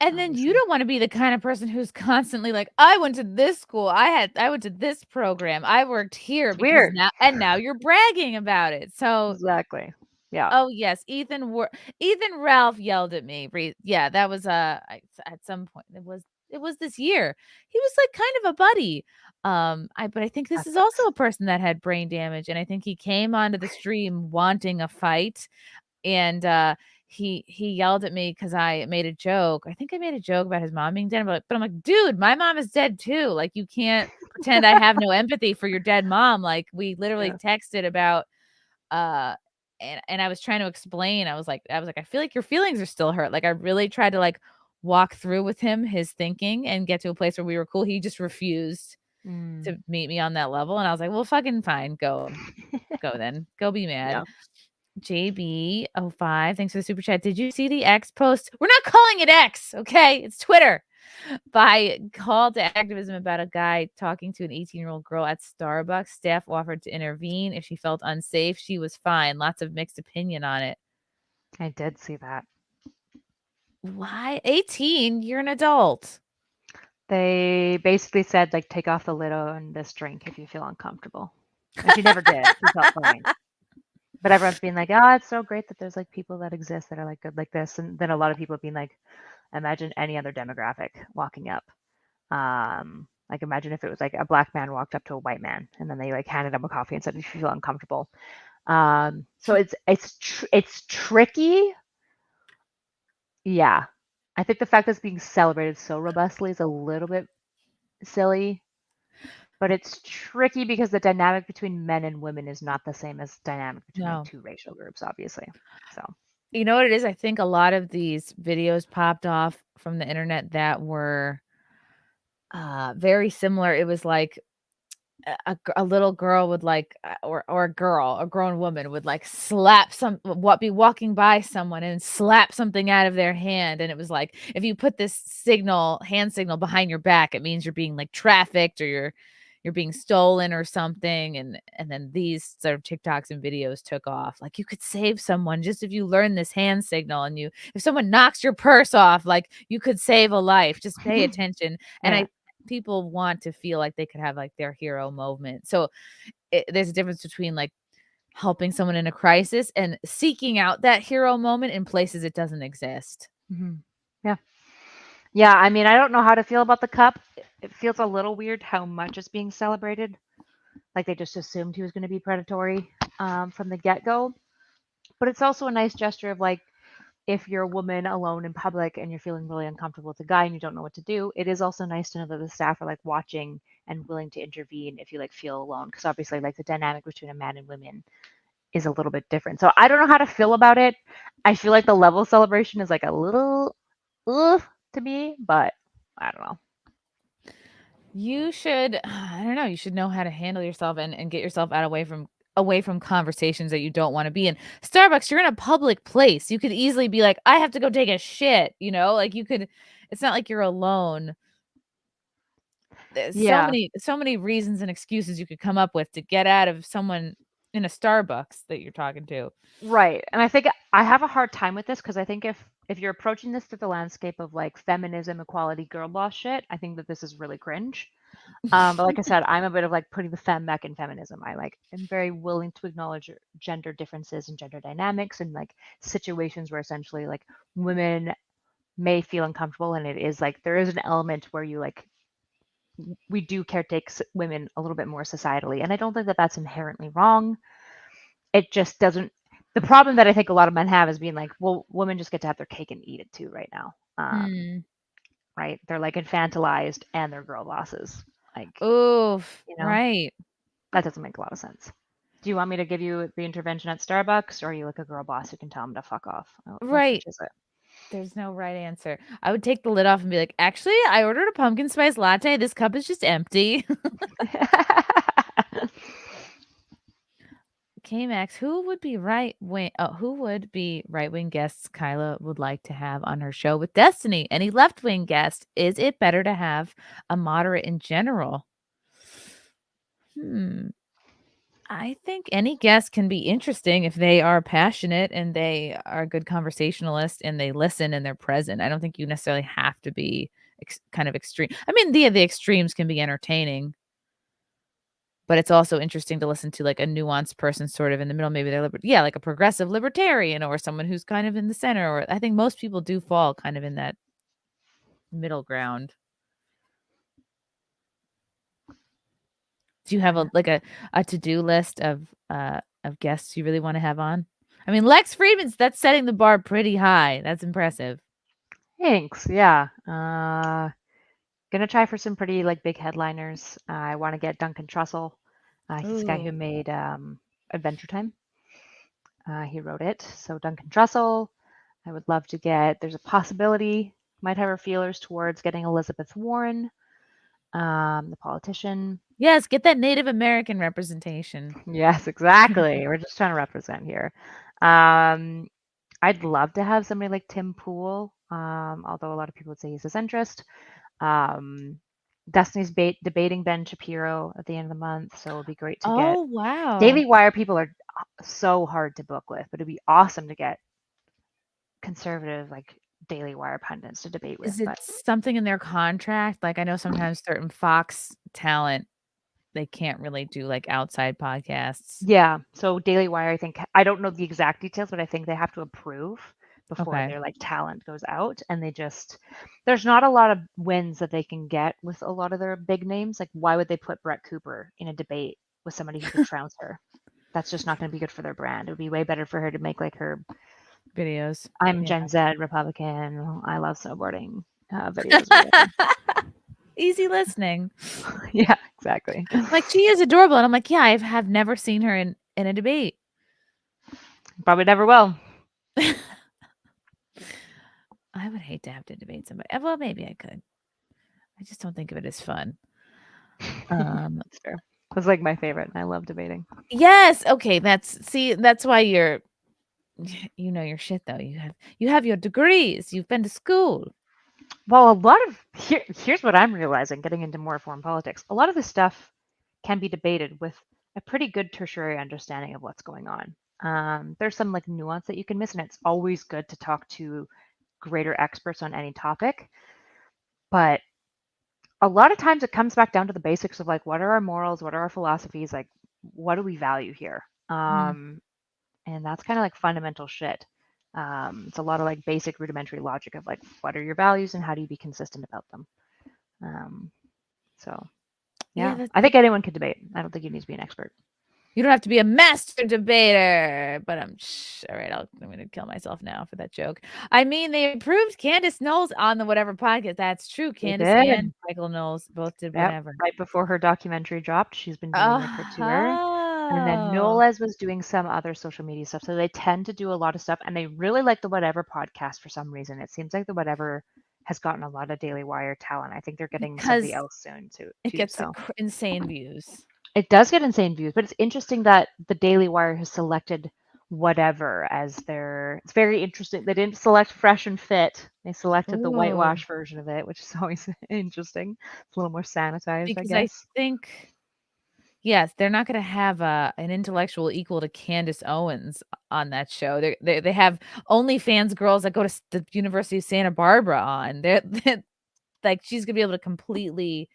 And then you Obviously. don't want to be the kind of person who's constantly like, I went to this school, I went to this program, I worked here It's because weird. now you're bragging about it. So, Exactly. Yeah. oh yes, Ethan Ralph yelled at me. Yeah, that was at some point. It was this year. He was like kind of a buddy. But I think this is also a person that had brain damage, and I think he came onto the stream wanting a fight, and he yelled at me because I made a joke. I think I made a joke about his mom being dead, but I'm like, dude, my mom is dead too. Like, you can't pretend I have no empathy for your dead mom. Like, we literally Yeah. texted about uh and I was trying to explain. I was like, I feel like your feelings are still hurt. Like, I really tried to like walk through with him his thinking and get to a place where we were cool. He just refused Mm. to meet me on that level. And I was like, well, fucking fine. Go then. Go be mad. Yeah. JB05, thanks for the super chat. Did you see the X post? We're not calling it X, okay? It's Twitter. By call to activism about a guy talking to an 18-year-old girl at Starbucks. Staff offered to intervene if she felt unsafe. She was fine. Lots of mixed opinion on it. I did see that. Why? 18? You're an adult. They basically said, like, take off the lid on this drink if you feel uncomfortable. And she never did. She felt fine. But everyone's being like, oh, it's so great that there's like people that exist that are like good like this. And then a lot of people have been like, imagine any other demographic walking up. Like imagine if it was like a black man walked up to a white man and then they like handed him a coffee and said, if you feel uncomfortable. So it's tricky. Yeah. I think the fact that it's being celebrated so robustly is a little bit silly, but it's tricky because the dynamic between men and women is not the same as dynamic between No. like two racial groups, obviously. So You know what it is? I think a lot of these videos popped off from the internet that were very similar. It was like a little girl would like or a grown woman would like slap be walking by someone and slap something out of their hand, and it was like, if you put this hand signal behind your back, it means you're being like trafficked or you're being stolen or something. And then these sort of TikToks and videos took off. Like, you could save someone just if you learn this hand signal, and if someone knocks your purse off, like, you could save a life. Just pay attention. And people want to feel like they could have like their hero moment. So there's a difference between like helping someone in a crisis and seeking out that hero moment in places it doesn't exist. Yeah. Yeah, I mean, I don't know how to feel about the cup. It feels a little weird how much is being celebrated. Like they just assumed he was going to be predatory from the get-go. But it's also a nice gesture of like, if you're a woman alone in public and you're feeling really uncomfortable with a guy and you don't know what to do, it is also nice to know that the staff are like watching and willing to intervene if you like feel alone, because obviously like the dynamic between a man and women is a little bit different. So I don't know how to feel about it. I feel like the level celebration is like a little to me, but I don't know. You should, I don't know, you should know how to handle yourself and get yourself away from conversations that you don't want to be in. Starbucks, you're in a public place. You could easily be like, I have to go take a shit, you know? Like you could, it's not like you're alone. There's Yeah. so many reasons and excuses you could come up with to get out of someone in a Starbucks that you're talking to. Right. And I think I have a hard time with this because I think if you're approaching this through the landscape of like feminism, equality, girl boss shit, I think that this is really cringe. But like I said, I'm a bit of like putting the fem back in feminism. I like am very willing to acknowledge gender differences and gender dynamics and like situations where essentially like women may feel uncomfortable, and it is like there is an element where you like we do caretake women a little bit more societally, and I don't think that that's inherently wrong. It just doesn't. The problem that I think a lot of men have is being like, well, women just get to have their cake and eat it too right now. Right? They're like infantilized and they're girl bosses. Like, Oof, you know, right. that doesn't make a lot of sense. Do you want me to give you the intervention at Starbucks, or are you like a girl boss who can tell them to fuck off? Right. Which is it? There's no right answer. I would take the lid off and be like, actually, I ordered a pumpkin spice latte. This cup is just empty. K-Max, who would be right wing guests Kyla would like to have on her show with Destiny? Any left wing guest? Is it better to have a moderate in general? I think any guest can be interesting if they are passionate and they are a good conversationalist and they listen and they're present. I don't think you necessarily have to be kind of extreme. I mean, the extremes can be entertaining, but it's also interesting to listen to like a nuanced person sort of in the middle. Maybe they're like a progressive libertarian or someone who's kind of in the center. Or I think most people do fall kind of in that middle ground. Do you have a to-do list of guests you really want to have on? I mean, Lex Friedman's that's setting the bar pretty high. That's impressive. Thanks. Yeah. Gonna try for some pretty like big headliners. I want to get Duncan Trussell. He's the guy who made Adventure Time. He wrote it. So Duncan Trussell. I would love to get. There's a possibility might have her feelers towards getting Elizabeth Warren, the politician. Yes, get that Native American representation. Yes, exactly. We're just trying to represent here. I'd love to have somebody like Tim Pool, although a lot of people would say he's a centrist. Destiny's debating Ben Shapiro at the end of the month, so it'd be great to get. Oh, wow. Daily Wire people are so hard to book with, but it'd be awesome to get conservative like Daily Wire pundits to debate with. Is it something in their contract? Like I know sometimes certain Fox talent, they can't really do like outside podcasts. Yeah. So Daily Wire, I don't know the exact details, but I think they have to approve before their like talent goes out, and there's not a lot of wins that they can get with a lot of their big names. Like why would they put Brett Cooper in a debate with somebody who could trounce her? That's just not going to be good for their brand. It would be way better for her to make like her videos. I'm Gen Z Republican. I love snowboarding videos. Easy listening. Yeah, exactly. Like she is adorable, and I'm like, yeah, I have never seen her in a debate. Probably never will. I would hate to have to debate somebody. Well, maybe I could. I just don't think of it as fun. That's fair. It's like my favorite. I love debating. Yes. Okay. That's why you're your shit though. You have your degrees. You've been to school. Well, here's what I'm realizing, getting into more foreign politics. A lot of this stuff can be debated with a pretty good tertiary understanding of what's going on. There's some like nuance that you can miss, and it's always good to talk to greater experts on any topic. But a lot of times it comes back down to the basics of like, what are our morals? What are our philosophies? Like, what do we value here? And that's kind of like fundamental shit. It's a lot of like basic rudimentary logic of like, what are your values and how do you be consistent about them? So yeah, I think anyone could debate. I don't think you need to be an expert. You don't have to be a master debater, but all right. I'm going to kill myself now for that joke. I mean, they approved Candace Knowles on the whatever podcast. That's true. They Candace did. and Michael Knowles both did Yep. whatever. Right before her documentary dropped, she's been doing like her tour. And then Oh, Knowles was doing some other social media stuff. So they tend to do a lot of stuff, and they really like the Whatever podcast for some reason. It seems like the Whatever has gotten a lot of Daily Wire talent. I think they're getting somebody because else soon too. it gets So insane views. it does get insane views, but it's interesting that the Daily Wire has selected Whatever as their. It's very interesting. They didn't select Fresh and Fit. They selected the Ooh. whitewash version of it, which is always interesting. It's a little more sanitized, Because I guess. think, yes, they're not going to have an intellectual equal to Candace Owens on that show. They have OnlyFans girls that go to the University of Santa Barbara on. They're like, she's going to be able to completely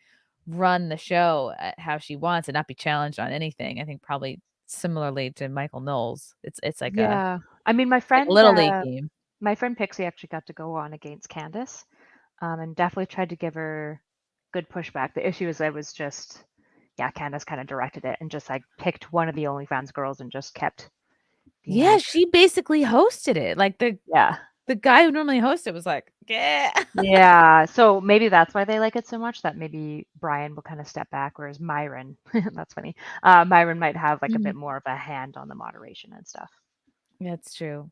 run the show how she wants and not be challenged on anything. I think probably similarly to Michael Knowles. It's like Yeah. I mean, a little league game. my friend Pixie actually got to go on against Candace, and definitely tried to give her good pushback. The issue is Candace kind of directed it and just like picked one of the OnlyFans girls and just kept being Yeah, like, she basically hosted it. Like yeah. the guy who normally hosts it was like, yeah. Yeah. So maybe that's why they like it so much, that maybe Brian will kind of step back, whereas Myron, that's funny. Myron might have like a bit more of a hand on the moderation and stuff. That's true.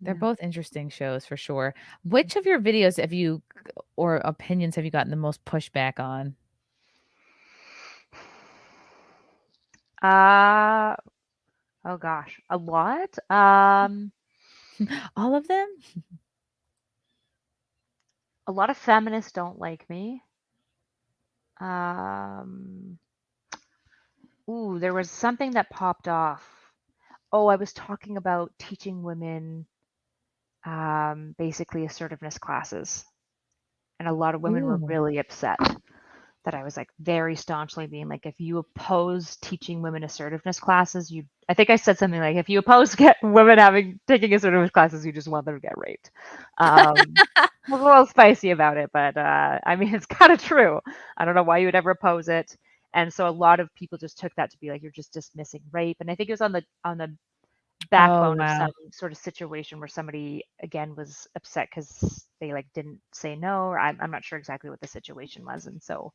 They're Yeah. both interesting shows for sure. Which of your videos or opinions have you gotten the most pushback on? Oh gosh, a lot. All of them? A lot of feminists don't like me. There was something that popped off. Oh, I was talking about teaching women basically assertiveness classes. And a lot of women were Ooh. really upset that I was like very staunchly being like, if you oppose teaching women assertiveness classes, I think I said something like, if you oppose women taking assertiveness classes, you just want them to get raped. I was a little spicy about it, but I mean, it's kind of true. I don't know why you would ever oppose it. And so a lot of people just took that to be like, you're just dismissing rape. And I think it was on the backbone of some sort of situation where somebody again was upset because they like didn't say no, or I'm not sure exactly what the situation was. And so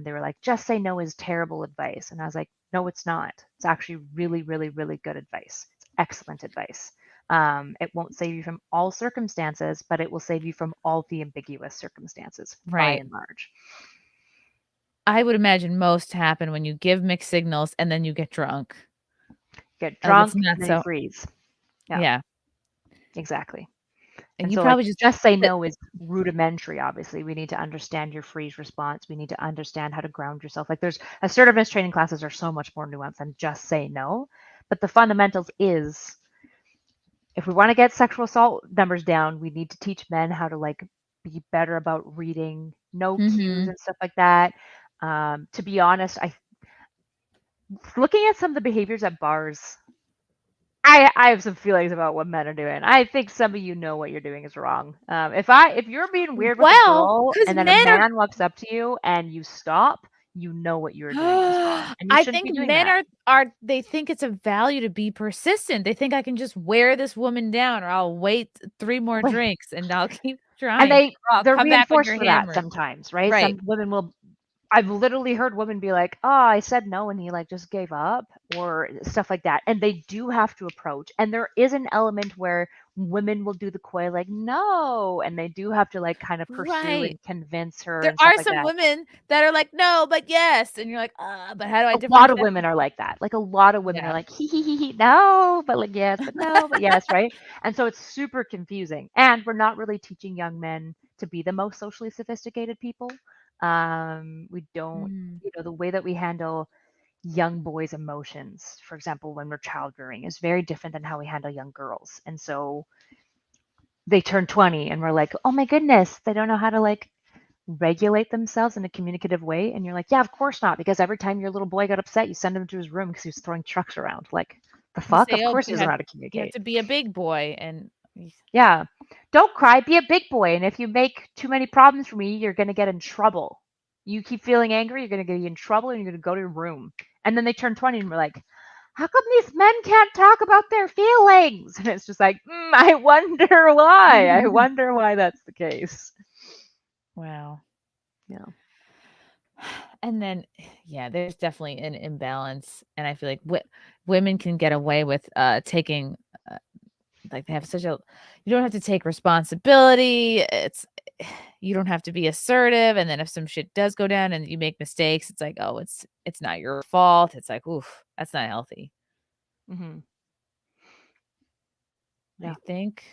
they were like, just say no is terrible advice. And I was like, no, it's not. It's actually really, really, really good advice. It's excellent advice. It won't save you from all circumstances, but it will save you from all the ambiguous circumstances by and large. I would imagine most happen when you give mixed signals and then you get drunk. Get drunk and then freeze. Yeah. Exactly. And you so probably just say no is rudimentary. Obviously, we need to understand your freeze response. We need to understand how to ground yourself. Like there's assertiveness training classes are so much more nuanced than just say no. But the fundamentals is, if we want to get sexual assault numbers down, we need to teach men how to like be better about reading no cues and stuff like that. To be honest, looking at some of the behaviors at bars, I have some feelings about what men are doing. I think some of you know what you're doing is wrong. If you're being weird with a girl and then a man walks up to you and you stop, you know what you're doing is wrong. And you I shouldn't think be doing men that. they think it's a value to be persistent. They think I can just wear this woman down, or I'll wait 3 more drinks and I'll keep trying. And they're come back when reinforced you're for hammered. that sometimes, right? Right. Some women will. I've literally heard women be like, "Oh, I said no," and he like just gave up, or stuff like that. And they do have to approach. And there is an element where women will do the coy like no, and they do have to like kind of pursue and convince her. There are some women that are like no, but yes, and you're like, but how do I? A lot of women are like that. Like a lot of women are like he no, but like yes, but no, but yes, right? And so it's super confusing. And we're not really teaching young men to be the most socially sophisticated people. We don't, the way that we handle young boys' emotions, for example, when we're child rearing, is very different than how we handle young girls. And so they turn 20 and we're like, oh my goodness, they don't know how to like regulate themselves in a communicative way. And you're like, yeah, of course not, because every time your little boy got upset, you send him to his room because he was throwing trucks around. Like, the fuck? Of course he doesn't know how to communicate. You have to be a big boy. And yeah, don't cry, be a big boy. And if you make too many problems for me, you're going to get in trouble. You keep feeling angry, you're going to get in trouble, and you're going to go to your room. And then they turn 20 and we're like, how come these men can't talk about their feelings? And it's just like, I wonder why. I wonder why that's the case. Wow. Yeah. And then, yeah, there's definitely an imbalance, and I feel like women can get away with taking, like they have such a. You don't have to take responsibility. You don't have to be assertive, and then if some shit does go down and you make mistakes, it's like, oh, it's not your fault. It's like, oof, that's not healthy. Mm-hmm. I Yeah. think.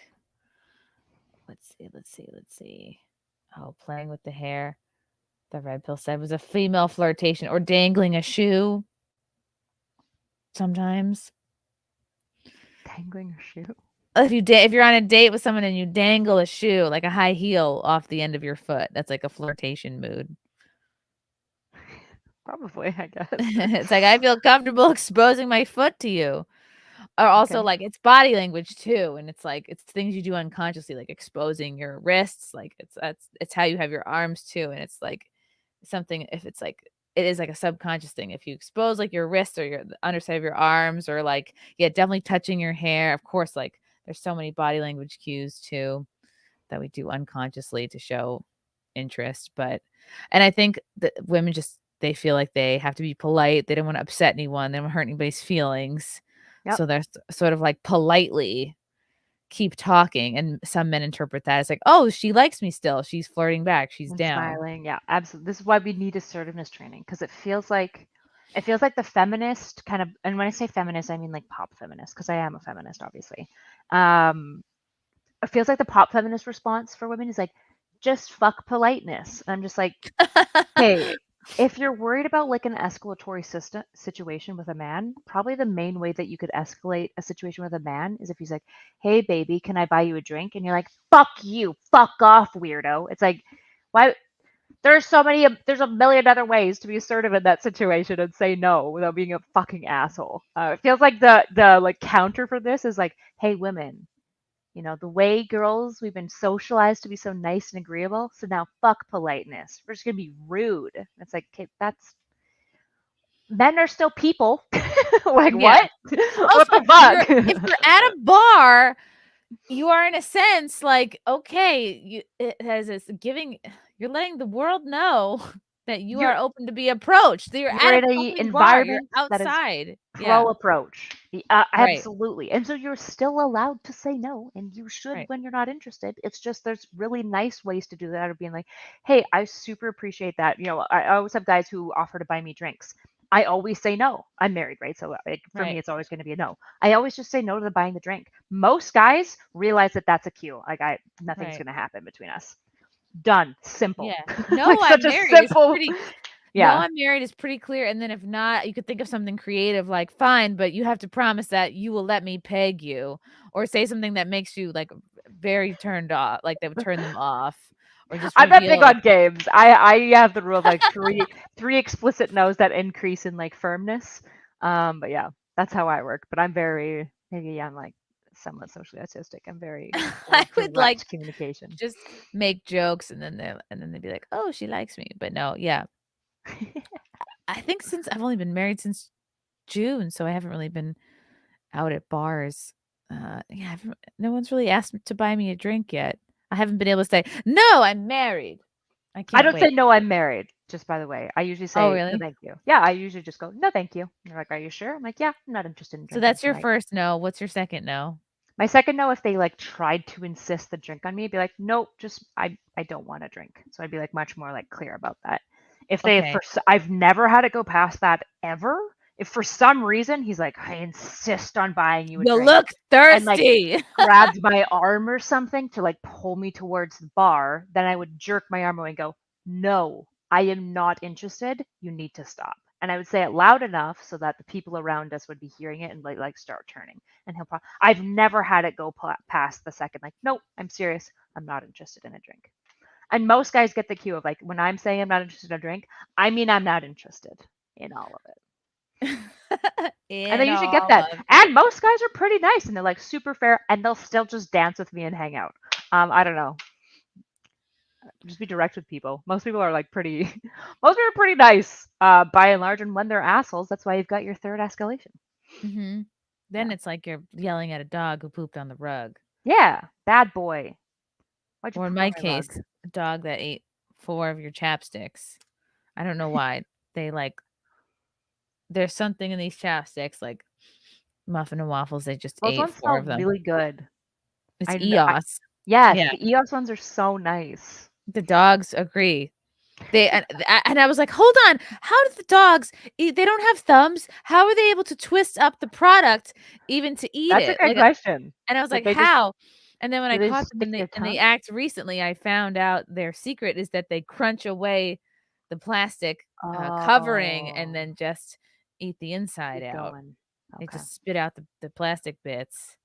Let's see. Oh, playing with the hair. The red pill said was a female flirtation or dangling a shoe. Sometimes. Dangling a shoe. If you're on a date with someone and you dangle a shoe, like a high heel off the end of your foot, that's like a flirtation mood. Probably, I guess. It's like, I feel comfortable exposing my foot to you. Or also, Okay. like, it's body language too, and it's like it's things you do unconsciously, like exposing your wrists, like it's how you have your arms too, and it's like something if it's like it is like a subconscious thing. If you expose like your wrists or the underside of your arms, or like definitely touching your hair. Of course, like there's so many body language cues too that we do unconsciously to show interest. And I think that women they feel like they have to be polite. They don't want to upset anyone. They don't want to hurt anybody's feelings. Yep. So they're sort of like politely keep talking, and some men interpret that as like, oh, she likes me still. She's flirting back. She's And down. smiling. Yeah, absolutely. This is why we need assertiveness training, because it feels like the feminist kind of, and when I say feminist, I mean like pop feminist, because I am a feminist, obviously. It feels like the pop feminist response for women is like, just fuck politeness. And I'm just like, hey, if you're worried about like an escalatory situation with a man, probably the main way that you could escalate a situation with a man is if he's like, hey baby, can I buy you a drink? And you're like, fuck you, fuck off, weirdo. It's like, why? There's a million other ways to be assertive in that situation and say no without being a fucking asshole. It feels like the like counter for this is like, hey women, the way girls, we've been socialized to be so nice and agreeable. So now fuck politeness. We're just going to be rude. It's like, okay, men are still people. Like, Yeah. what? Also, What the fuck? if you're at a bar, you are in a sense like, okay, you're letting the world know that you You're are open to be approached. That you're you're at a in a fucking bar. You're environment that is outside. pro Yeah. approach. Right. Absolutely. And so you're still allowed to say no, and you should Right. when you're not interested. It's just there's really nice ways to do that, of being like, hey, I super appreciate that. I always have guys who offer to buy me drinks. I always say no. I'm married, right? So for me, Right. it's always going to be a no. I always just say no to the buying the drink. Most guys realize that that's a cue. Like nothing's Right. going to happen between us. Done. Simple. Yeah. No, Like I'm such a married. simple. No, Yeah. I'm married is pretty clear. And then if not, you could think of something creative, like, fine, but you have to promise that you will let me peg you, or say something that makes you like very turned off, like that would turn them off, or just I'm not big reveal like, on games. I have the rule of like three explicit no's that increase in like firmness. But yeah, that's how I work. But I'm like somewhat socially autistic. I'm very I for would direct like communication. just make jokes, and then they'd be like, oh, she likes me. But no, yeah. I think since I've only been married since June, so I haven't really been out at bars. Yeah, no one's really asked to buy me a drink yet. I haven't been able to say, no, I'm married. I I can't don't say wait. no, I'm married. Just by the way, I usually Oh, say no, really? thank you. Yeah, I usually just go no, thank you. And they're like, are you sure? I'm like, yeah, I'm not interested in So drinking that's your tonight. first no. What's your second no? My second no, if they like tried to insist the drink on me, I'd be like, nope, just I don't want a drink. So I'd be like much more like clear about that. If they Okay. I've never had it go past that ever. If for some reason he's like, I insist on buying you a You drink, look and like thirsty. grabs my arm or something to like pull me towards the bar, then I would jerk my arm away and go, no, I am not interested. You need to stop. And I would say it loud enough so that the people around us would be hearing it and like start turning. And I've never had it go past the second, like, nope, I'm serious. I'm not interested in a drink. And most guys get the cue of like, when I'm saying I'm not interested in a drink, I mean I'm not interested in all of it. And they In usually get all that. of And most guys are pretty nice and they're like super fair and they'll still just dance with me and hang out. I don't know. Just be direct with people. Most people are like pretty most people are pretty nice, by and large, and when they're assholes, that's why you've got your third escalation. Mm-hmm. Then it's like you're yelling at a dog who pooped on the rug. Yeah, bad boy. Why'd you Or in poop on my my rug? case, a dog that ate 4 of your chapsticks. I don't know why. They there's something in these chapsticks, like muffin and waffles, they just Those ate ones 4 smell of them. really good. It's I EOS. yes, Yeah, the EOS ones are so nice. the dogs agree. And I was like, hold on, how did the dogs eat? They don't have thumbs. How are they able to twist up the product even to eat That's a it? good question. And I was Like like, they just how? And then when do I they caught just them stick their in the tongue? act recently, I found out their secret is that they crunch away the plastic covering and Oh, then just eat the inside keep out. going. They Okay. just spit out the plastic bits.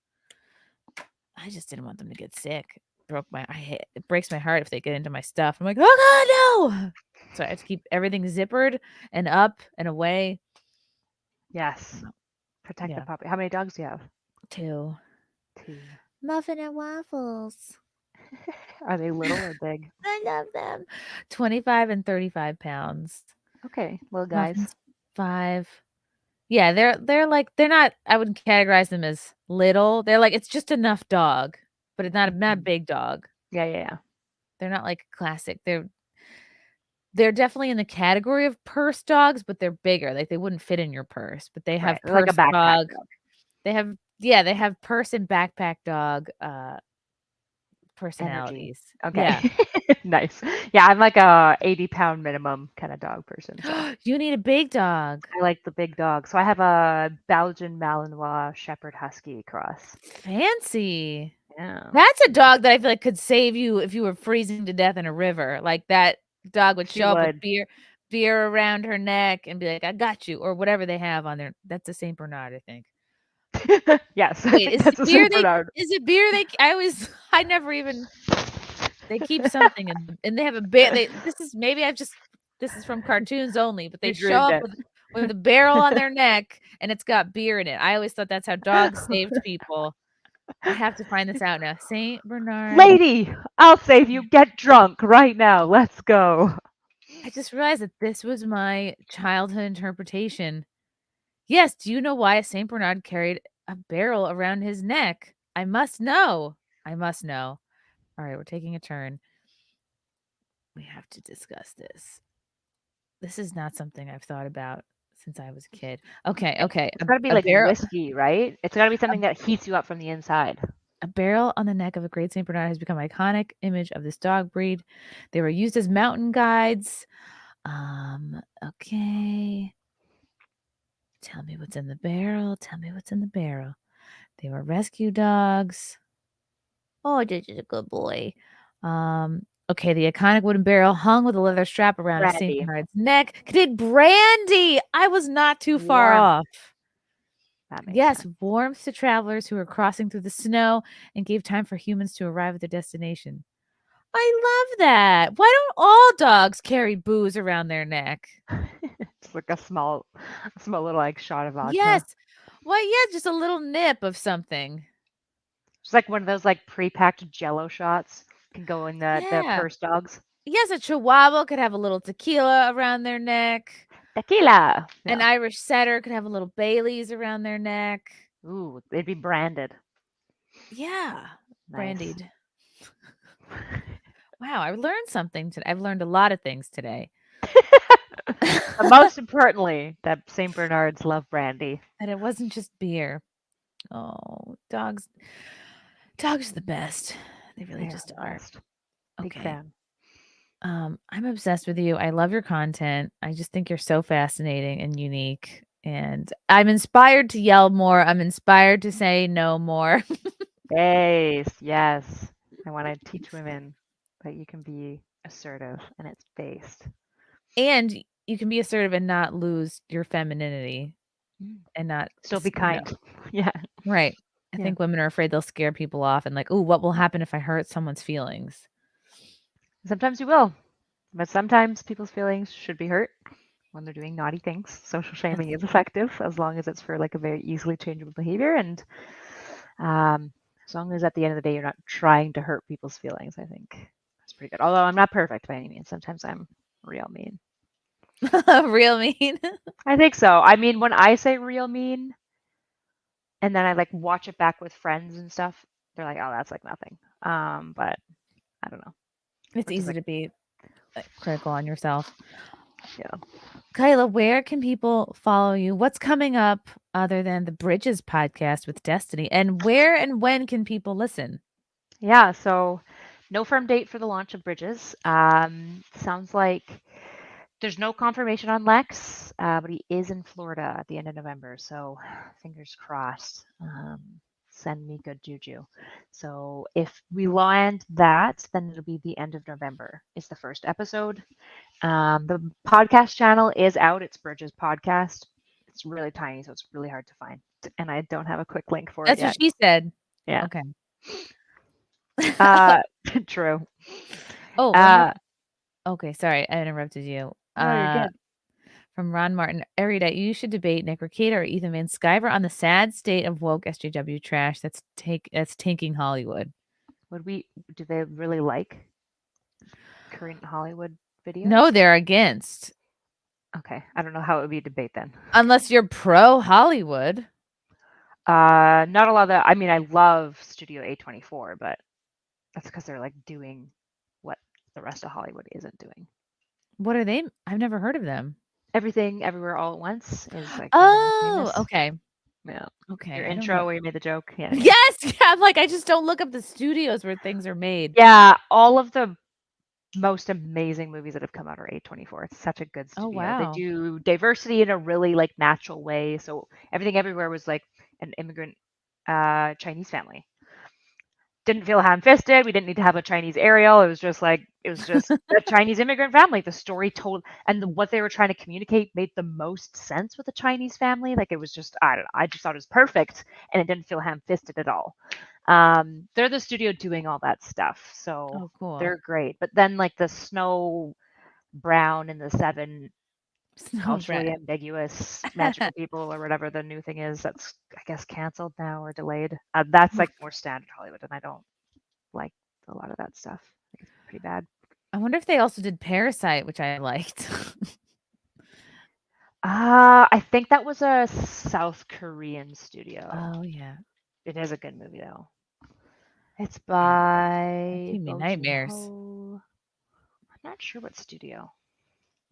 I just didn't want them to get sick. It breaks my heart if they get into my stuff. I'm like, oh God, no. So I have to keep everything zippered and up and away. Yes. Protect the Yeah. puppy. How many dogs do you have? 2. 2. Muffin and waffles. Are they little or big? I love them. 25 and 35 pounds. Okay, little guys. Muffin's 5. Yeah, they're not, I wouldn't categorize them as little. They're like, it's just enough dog, but it's not a Mhm. big dog. Yeah, yeah, yeah. They're not like classic. They're definitely in the category of purse dogs, but they're bigger. Like they wouldn't fit in your purse, but they Right. have They're like a purse backpack dog. dog. They have purse and backpack dog Energy. personalities. Okay. Yeah. Nice. Yeah, I'm like a 80-pound minimum kind of dog person. So You need a big dog. I like the big dog. So I have a Belgian Malinois Shepherd Husky cross. Fancy. Yeah. That's a dog that I feel like could save you if you were freezing to death in a river. Like that dog would She show up with would. beer around her neck and be like, "I got you," or whatever they have on there. That's a Saint Bernard, I think. Yes, I Wait, think that's a Saint Bernard. is it beer I always I never even they keep something and they have a bear. This is maybe this is from cartoons only, but they You show dreamed up it. with a barrel on their neck and it's got beer in it. I always thought that's how dogs saved people. I have to find this out now. Saint Bernard. Lady, I'll save you. Get drunk right now. Let's go. I just realized that this was my childhood interpretation. Yes, do you know why a Saint Bernard carried a barrel around his neck? I must know. I must know. All right, we're taking a turn. We have to discuss this. This is not something I've thought about since I was a kid. Okay. It's gotta be A like barrel whiskey, right? It's gotta be something that heats you up from the inside. a barrel on the neck of a great Saint Bernard has become an iconic image of this dog breed. They were used as mountain guides. Okay. Tell me what's in the barrel. Tell me what's in the barrel. They were rescue dogs. Oh, this is a good boy. Okay, the iconic wooden barrel hung with a leather strap around a Saint Brandy. Bernard's neck contained brandy. I was not too far Warmth. off. That makes Yes, sense. warmth to travelers who were crossing through the snow and gave time for humans to arrive at their destination. I love that. Why don't all dogs carry booze around their neck? It's like a small little like shot of vodka. Yes. Well, yeah, just a little nip of something. It's like one of those like pre-packed Jello shots can go in the Yeah. purse dogs. Yes, a Chihuahua could have a little tequila around their neck. Tequila. An Yeah. Irish setter could have a little Baileys around their neck. Ooh, they'd be branded. Yeah, Nice. brandied. Wow, I learned something today. I've learned a lot of things today. But most importantly, that Saint Bernards love brandy. And it wasn't just beer. Oh, dogs are the best. They really They are just the are. best. Big Okay. fan. I'm obsessed with you. I love your content. I just think you're so fascinating and unique. And I'm inspired to yell more. I'm inspired to say no more. Yes. I want to teach women that you can be assertive and it's based. And you can be assertive and not lose your femininity and not Still be you know, kind. Yeah. right. I Yeah. think women are afraid they'll scare people off and like, oh, what will happen if I hurt someone's feelings? Sometimes you will, but sometimes people's feelings should be hurt when they're doing naughty things. Social shaming is effective as long as it's for like a very easily changeable behavior, and as long as at the end of the day you're not trying to hurt people's feelings, I think that's pretty good. Although I'm not perfect by any means. Sometimes I'm real mean. Real mean. I think so. I mean, when I say real mean, and then I like watch it back with friends and stuff. They're like, oh, that's like nothing. But I don't know. It's Which is easy like, to be critical on yourself. yeah. Kyla, where can people follow you? What's coming up other than the Bridges podcast with Destiny? And where and when can people listen? Yeah, so no firm date for the launch of Bridges. Sounds like there's no confirmation on Lex, but he is in Florida at the end of November. So fingers crossed. Send me good juju. So if we land that, then it'll be the end of November is the first episode. The podcast channel is out. It's Bridges Podcast. It's really tiny, so it's really hard to find. And I don't have a quick link for That's it yet. what she said. Yeah. Okay. True. Oh, one more. Okay. Sorry, I interrupted you. No, you're good. From Ron Martin, Erudite, you should debate Nick Rekieta or Ethan Van Sciver on the sad state of woke SJW trash that's tanking Hollywood. Do they really like current Hollywood videos? No, they're against. Okay. I don't know how it would be a debate then. Unless you're pro Hollywood. Not a lot of that. I mean, I love Studio A24, but that's because they're like doing what the rest of Hollywood isn't doing. What are they? I've never heard of them. Everything, Everywhere, All at Once is like. Oh, okay. Yeah. Okay. Your intro where you made the joke. Yeah. Yes. Yeah. I'm like, I just don't look up the studios where things are made. Yeah. All of the most amazing movies that have come out are A24. It's such a good studio. Oh, wow. They do diversity in a really like natural way. So Everything Everywhere was like an immigrant Chinese family. Didn't feel ham-fisted. We didn't need to have a Chinese Ariel. It was just a Chinese immigrant family. The story told and what they were trying to communicate made the most sense with a Chinese family. Like it was just, I don't know. I just thought it was perfect and it didn't feel ham-fisted at all. They're the studio doing all that stuff. So cool. they're great. But then like the Snow Brown and the Seven culturally ambiguous magical people or whatever the new thing is that's I guess canceled now or delayed. That's like more standard Hollywood and I don't like a lot of that stuff. It's pretty bad. I wonder if they also did Parasite, which I liked. I think that was a South Korean studio. Oh yeah. It is a good movie though. It's by Give me nightmares. I'm not sure what studio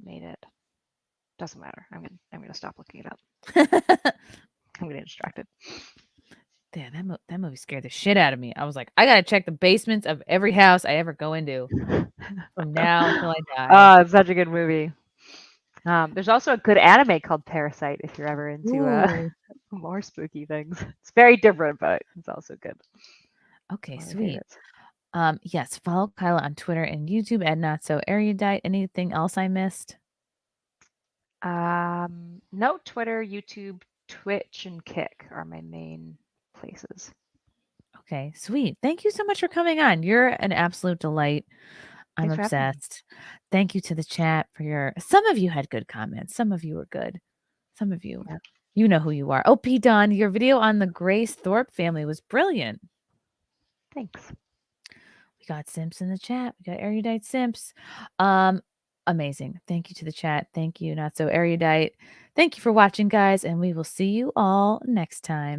made it. Doesn't matter. I'm gonna stop looking it up. I'm getting distracted. Yeah, that movie scared the shit out of me. I was like, I gotta check the basements of every house I ever go into from now until I die. Oh, it's such a good movie. There's also a good anime called Parasite if you're ever into more spooky things. It's very different, but it's also good. Okay, sweet. Yes, follow Kyla on Twitter and YouTube at NotsoErudite. Anything else I missed? No, Twitter, YouTube, Twitch, and Kick are my main places. Okay, sweet. Thank you so much for coming on. You're an absolute delight. I'm Thanks for having me. obsessed. Thank you to the chat for some of you had good comments. Some of you were good. Some of you, you know who you are. Oh, P. Don, your video on the Grace Thorpe family was brilliant. Thanks. We got Simps in the chat. We got Erudite Simps. Amazing. Thank you to the chat. Thank you, Not So Erudite. Thank you for watching, guys, and we will see you all next time.